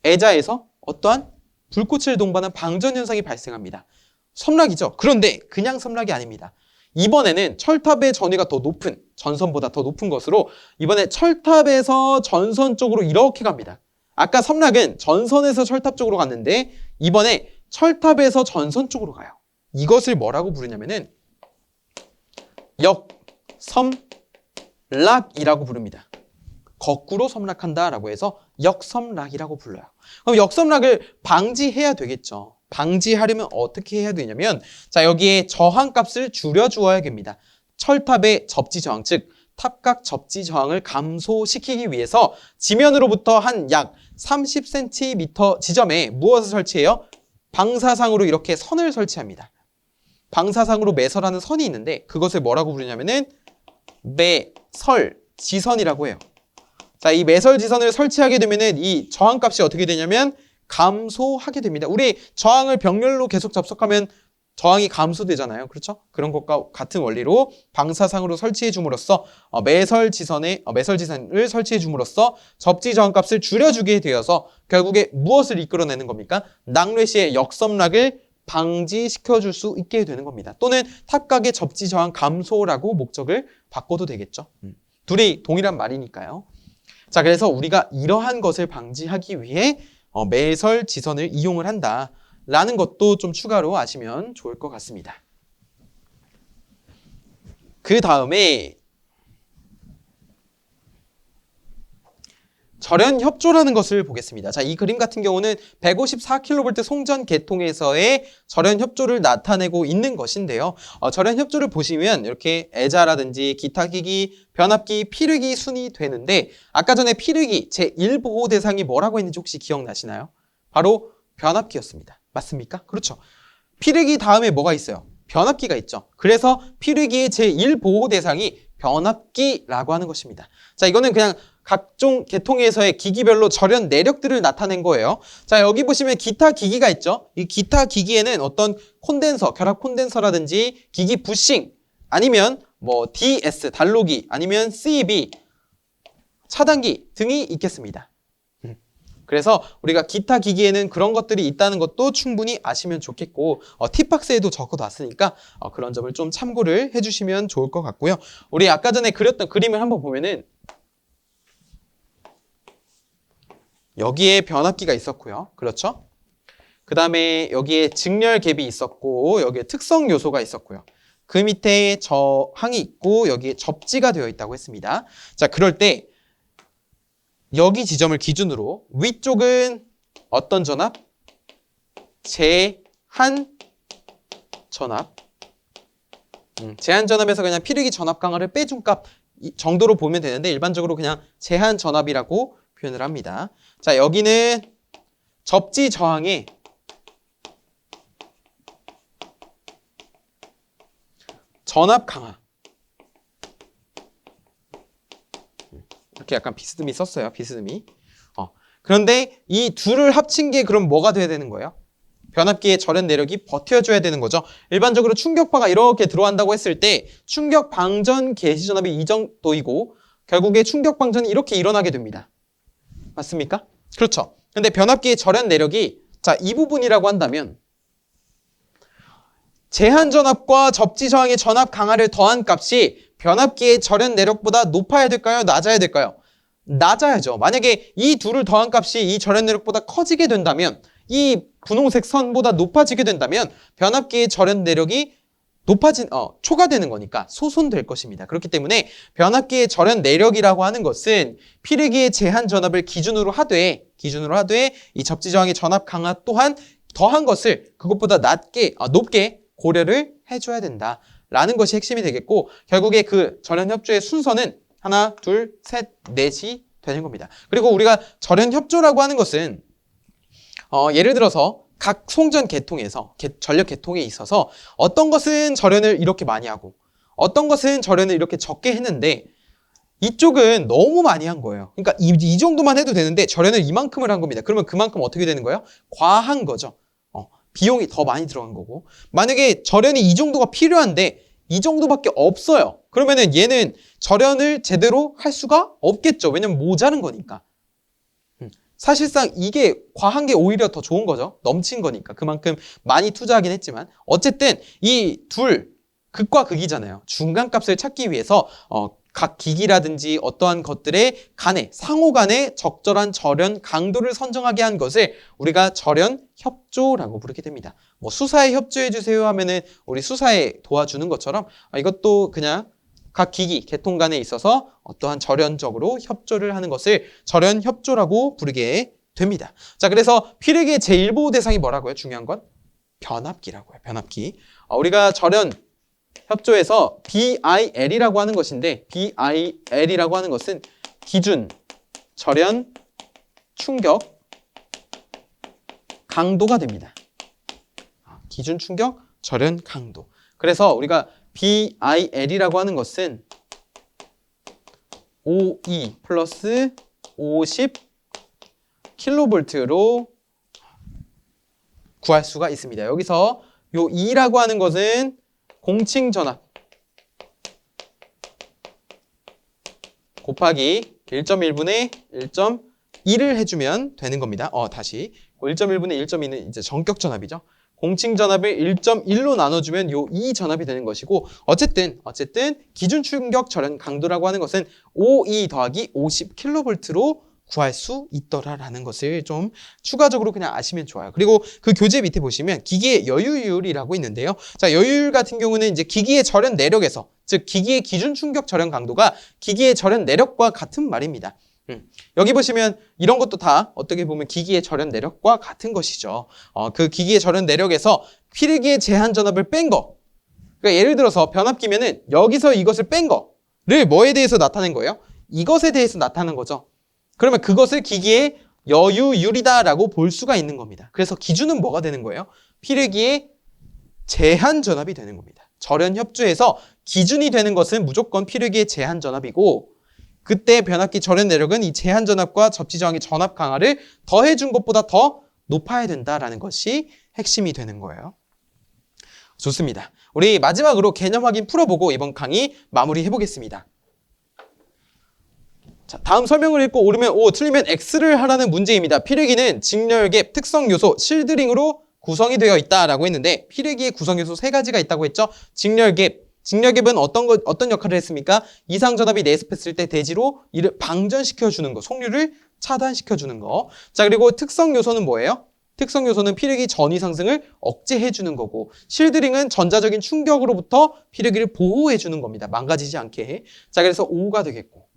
애자에서 어떠한 불꽃을 동반한 방전 현상이 발생합니다. 섬락이죠. 그런데 그냥 섬락이 아닙니다. 이번에는 철탑의 전위가 더 높은, 전선보다 더 높은 것으로 이번에 철탑에서 전선 쪽으로 이렇게 갑니다. 아까 섬락은 전선에서 철탑 쪽으로 갔는데 이번에 철탑에서 전선 쪽으로 가요. 이것을 뭐라고 부르냐면은 역섬락이라고 부릅니다. 거꾸로 섬락한다라고 해서 역섬락이라고 불러요. 그럼 역섬락을 방지해야 되겠죠. 방지하려면 어떻게 해야 되냐면 자, 여기에 저항값을 줄여주어야 됩니다. 철탑의 접지 저항, 즉 탑각 접지 저항을 감소시키기 위해서 지면으로부터 한 약 30cm 지점에 무엇을 설치해요? 방사상으로 이렇게 선을 설치합니다. 방사상으로 매설하는 선이 있는데 그것을 뭐라고 부르냐면은 매설지선이라고 해요. 자, 이 매설지선을 설치하게 되면은 이 저항값이 어떻게 되냐면 감소하게 됩니다. 우리 저항을 병렬로 계속 접속하면 저항이 감소되잖아요. 그렇죠? 그런 것과 같은 원리로 방사상으로 설치해 줌으로써 매설지선을 설치해 줌으로써 접지 저항값을 줄여주게 되어서 결국에 무엇을 이끌어내는 겁니까? 낙뢰 시의 역섬락을 방지시켜줄 수 있게 되는 겁니다. 또는 탑각의 접지 저항 감소라고 목적을 바꿔도 되겠죠. 둘이 동일한 말이니까요. 자, 그래서 우리가 이러한 것을 방지하기 위해 매설 지선을 이용을 한다라는 것도 좀 추가로 아시면 좋을 것 같습니다. 그 다음에 절연협조라는 것을 보겠습니다. 자, 이 그림 같은 경우는 154kV 송전 계통에서의 절연협조를 나타내고 있는 것인데요. 절연협조를 보시면 이렇게 애자라든지 기타 기기, 변압기, 피르기 순이 되는데 아까 전에 피르기 제1보호 대상이 뭐라고 했는지 혹시 기억나시나요? 바로 변압기였습니다. 맞습니까? 그렇죠. 피르기 다음에 뭐가 있어요? 변압기가 있죠. 그래서 피르기의 제1보호 대상이 변압기라고 하는 것입니다. 자, 이거는 그냥 각종 계통에서의 기기별로 절연 내력들을 나타낸 거예요. 자, 여기 보시면 기타 기기가 있죠. 이 기타 기기에는 어떤 콘덴서, 결합 콘덴서라든지 기기 부싱, 아니면 뭐 DS, 단로기, 아니면 CB, 차단기 등이 있겠습니다. 그래서 우리가 기타 기기에는 그런 것들이 있다는 것도 충분히 아시면 좋겠고 팁박스에도 적어놨으니까 그런 점을 좀 참고를 해주시면 좋을 것 같고요. 우리 아까 전에 그렸던 그림을 한번 보면은 여기에 변압기가 있었고요. 그렇죠? 그 다음에 여기에 직렬 갭이 있었고 여기에 특성 요소가 있었고요. 그 밑에 저항이 있고 여기에 접지가 되어 있다고 했습니다. 자, 그럴 때 여기 지점을 기준으로 위쪽은 어떤 전압? 제한 전압. 제한 전압에서 그냥 피르기 전압 강화를 빼준 값 정도로 보면 되는데 일반적으로 그냥 제한 전압이라고 표현을 합니다. 자, 여기는 접지 저항의 전압 강화. 이렇게 약간 비스듬히 썼어요. 비스듬히. 그런데 이 둘을 합친 게 그럼 뭐가 돼야 되는 거예요? 변압기의 절연 내력이 버텨줘야 되는 거죠. 일반적으로 충격파가 이렇게 들어간다고 했을 때 충격 방전 개시 전압이 이 정도이고 결국에 충격 방전이 이렇게 일어나게 됩니다. 맞습니까? 그렇죠. 근데 변압기의 절연 내력이 자, 이 부분이라고 한다면 제한 전압과 접지 저항의 전압 강하를 더한 값이 변압기의 절연 내력보다 높아야 될까요? 낮아야 될까요? 낮아야죠. 만약에 이 둘을 더한 값이 이 절연 내력보다 커지게 된다면 이 분홍색 선보다 높아지게 된다면 변압기의 절연 내력이 초과되는 거니까 소손될 것입니다. 그렇기 때문에 변압기의 절연 내력이라고 하는 것은 피르기의 제한 전압을 기준으로 하되 이 접지 저항의 전압 강하 또한 더한 것을 그것보다 높게 고려를 해줘야 된다라는 것이 핵심이 되겠고 결국에 그 절연 협조의 순서는 하나, 둘, 셋, 넷이 되는 겁니다. 그리고 우리가 절연 협조라고 하는 것은 예를 들어서 각 송전 계통에서 전력 계통에 있어서 어떤 것은 절연을 이렇게 많이 하고 어떤 것은 절연을 이렇게 적게 했는데 이쪽은 너무 많이 한 거예요. 그러니까 이 정도만 해도 되는데 절연을 이만큼을 한 겁니다. 그러면 그만큼 어떻게 되는 거예요? 과한 거죠. 비용이 더 많이 들어간 거고 만약에 절연이 이 정도가 필요한데 이 정도밖에 없어요. 그러면은 얘는 절연을 제대로 할 수가 없겠죠. 왜냐면 모자른 거니까. 사실상 이게 과한 게 오히려 더 좋은 거죠. 넘친 거니까. 그만큼 많이 투자하긴 했지만 어쨌든 이 둘 극과 극이잖아요. 중간값을 찾기 위해서 각 기기라든지 어떠한 것들의 상호 간의 적절한 절연 강도를 선정하게 한 것을 우리가 절연 협조라고 부르게 됩니다. 뭐 수사에 협조해 주세요 하면은 우리 수사에 도와주는 것처럼 이것도 그냥 각 기기, 계통 간에 있어서 어떠한 절연적으로 협조를 하는 것을 절연 협조라고 부르게 됩니다. 자, 그래서 피르기의 제1보호 대상이 뭐라고요? 중요한 건 변압기라고 해요. 변압기. 우리가 절연 협조에서 BIL이라고 하는 것인데 BIL이라고 하는 것은 기준 절연 충격 강도가 됩니다. 기준 충격 절연 강도. 그래서 우리가 BIL이라고 하는 것은 52 플러스 50 킬로볼트로 구할 수가 있습니다. 여기서 요 2라고 하는 것은 공칭 전압 곱하기 1.1분의 1.1을 해주면 되는 겁니다. 다시 1.1분의 1.2는 이제 전격 전압이죠. 공칭 전압을 1.1로 나눠주면 요 2 전압이 되는 것이고 어쨌든 기준 충격 절연 강도라고 하는 것은 52 더하기 50 킬로볼트로 구할 수 있더라라는 것을 좀 추가적으로 그냥 아시면 좋아요. 그리고 그 교재 밑에 보시면 기기의 여유율이라고 있는데요. 자, 여유율 같은 경우는 이제 기기의 절연 내력에서 즉 기기의 기준 충격 절연 강도가 기기의 절연 내력과 같은 말입니다. 여기 보시면 이런 것도 다 어떻게 보면 기기의 절연 내력과 같은 것이죠. 그 기기의 절연 내력에서 피르기의 제한 전압을 뺀 거. 그러니까 예를 들어서 변압기면은 여기서 이것을 뺀 거를 뭐에 대해서 나타낸 거예요? 이것에 대해서 나타낸 거죠. 그러면 그것을 기기의 여유율이다라고 볼 수가 있는 겁니다. 그래서 기준은 뭐가 되는 거예요? 피르기의 제한 전압이 되는 겁니다. 절연 협조에서 기준이 되는 것은 무조건 피르기의 제한 전압이고 그때 변압기 절연 내력은 이 제한 전압과 접지 저항의 전압 강하를 더해준 것보다 더 높아야 된다라는 것이 핵심이 되는 거예요. 좋습니다. 우리 마지막으로 개념 확인 풀어보고 이번 강의 마무리해 보겠습니다. 자, 다음 설명을 읽고 옳으면 O, 틀리면 X를 하라는 문제입니다. 피르기는 직렬갭 특성 요소 실드링으로 구성이 되어 있다라고 했는데 피르기의 구성 요소 3가지가 있다고 했죠. 직렬갭은 어떤 역할을 했습니까? 이상 전압이 내습했을 때 대지로 이를 방전시켜 주는 거, 속류를 차단시켜 주는 거. 자, 그리고 특성 요소는 뭐예요? 특성 요소는 피르기 전위 상승을 억제해 주는 거고 실드링은 전자적인 충격으로부터 피르기를 보호해 주는 겁니다. 망가지지 않게. 자, 그래서 O가 되겠고.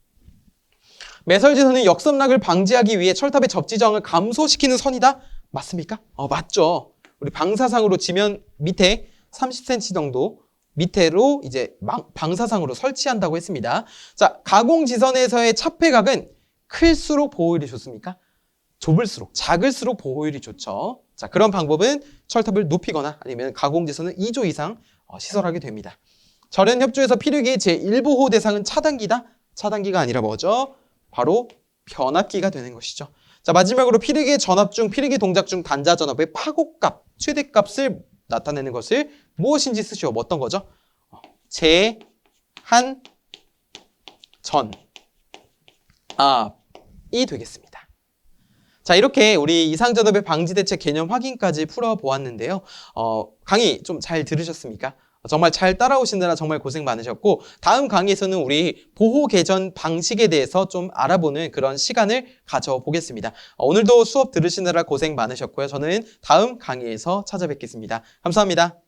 매설지선은 역섬락을 방지하기 위해 철탑의 접지 저항을 감소시키는 선이다? 맞습니까? 맞죠. 우리 방사상으로 지면 밑에 30cm 정도 밑으로 이제 방사상으로 설치한다고 했습니다. 자, 가공지선에서의 차폐각은 클수록 보호율이 좋습니까? 작을수록 보호율이 좋죠. 자, 그런 방법은 철탑을 높이거나 아니면 가공지선을 2조 이상 시설하게 됩니다. 절연협조에서 피르기의 제1보호 대상은 차단기다? 차단기가 아니라 뭐죠? 바로 변압기가 되는 것이죠. 자, 마지막으로 필기 전압 중, 필기 동작 중 단자 전압의 파고값, 최대값을 나타내는 것을 무엇인지 쓰시오. 뭐 어떤 거죠? 제, 한, 전, 압이 되겠습니다. 자, 이렇게 우리 이상전압의 방지대책 개념 확인까지 풀어보았는데요. 강의 좀 잘 들으셨습니까? 정말 잘 따라오시느라 정말 고생 많으셨고, 다음 강의에서는 우리 보호 개전 방식에 대해서 좀 알아보는 그런 시간을 가져보겠습니다. 오늘도 수업 들으시느라 고생 많으셨고요. 저는 다음 강의에서 찾아뵙겠습니다. 감사합니다.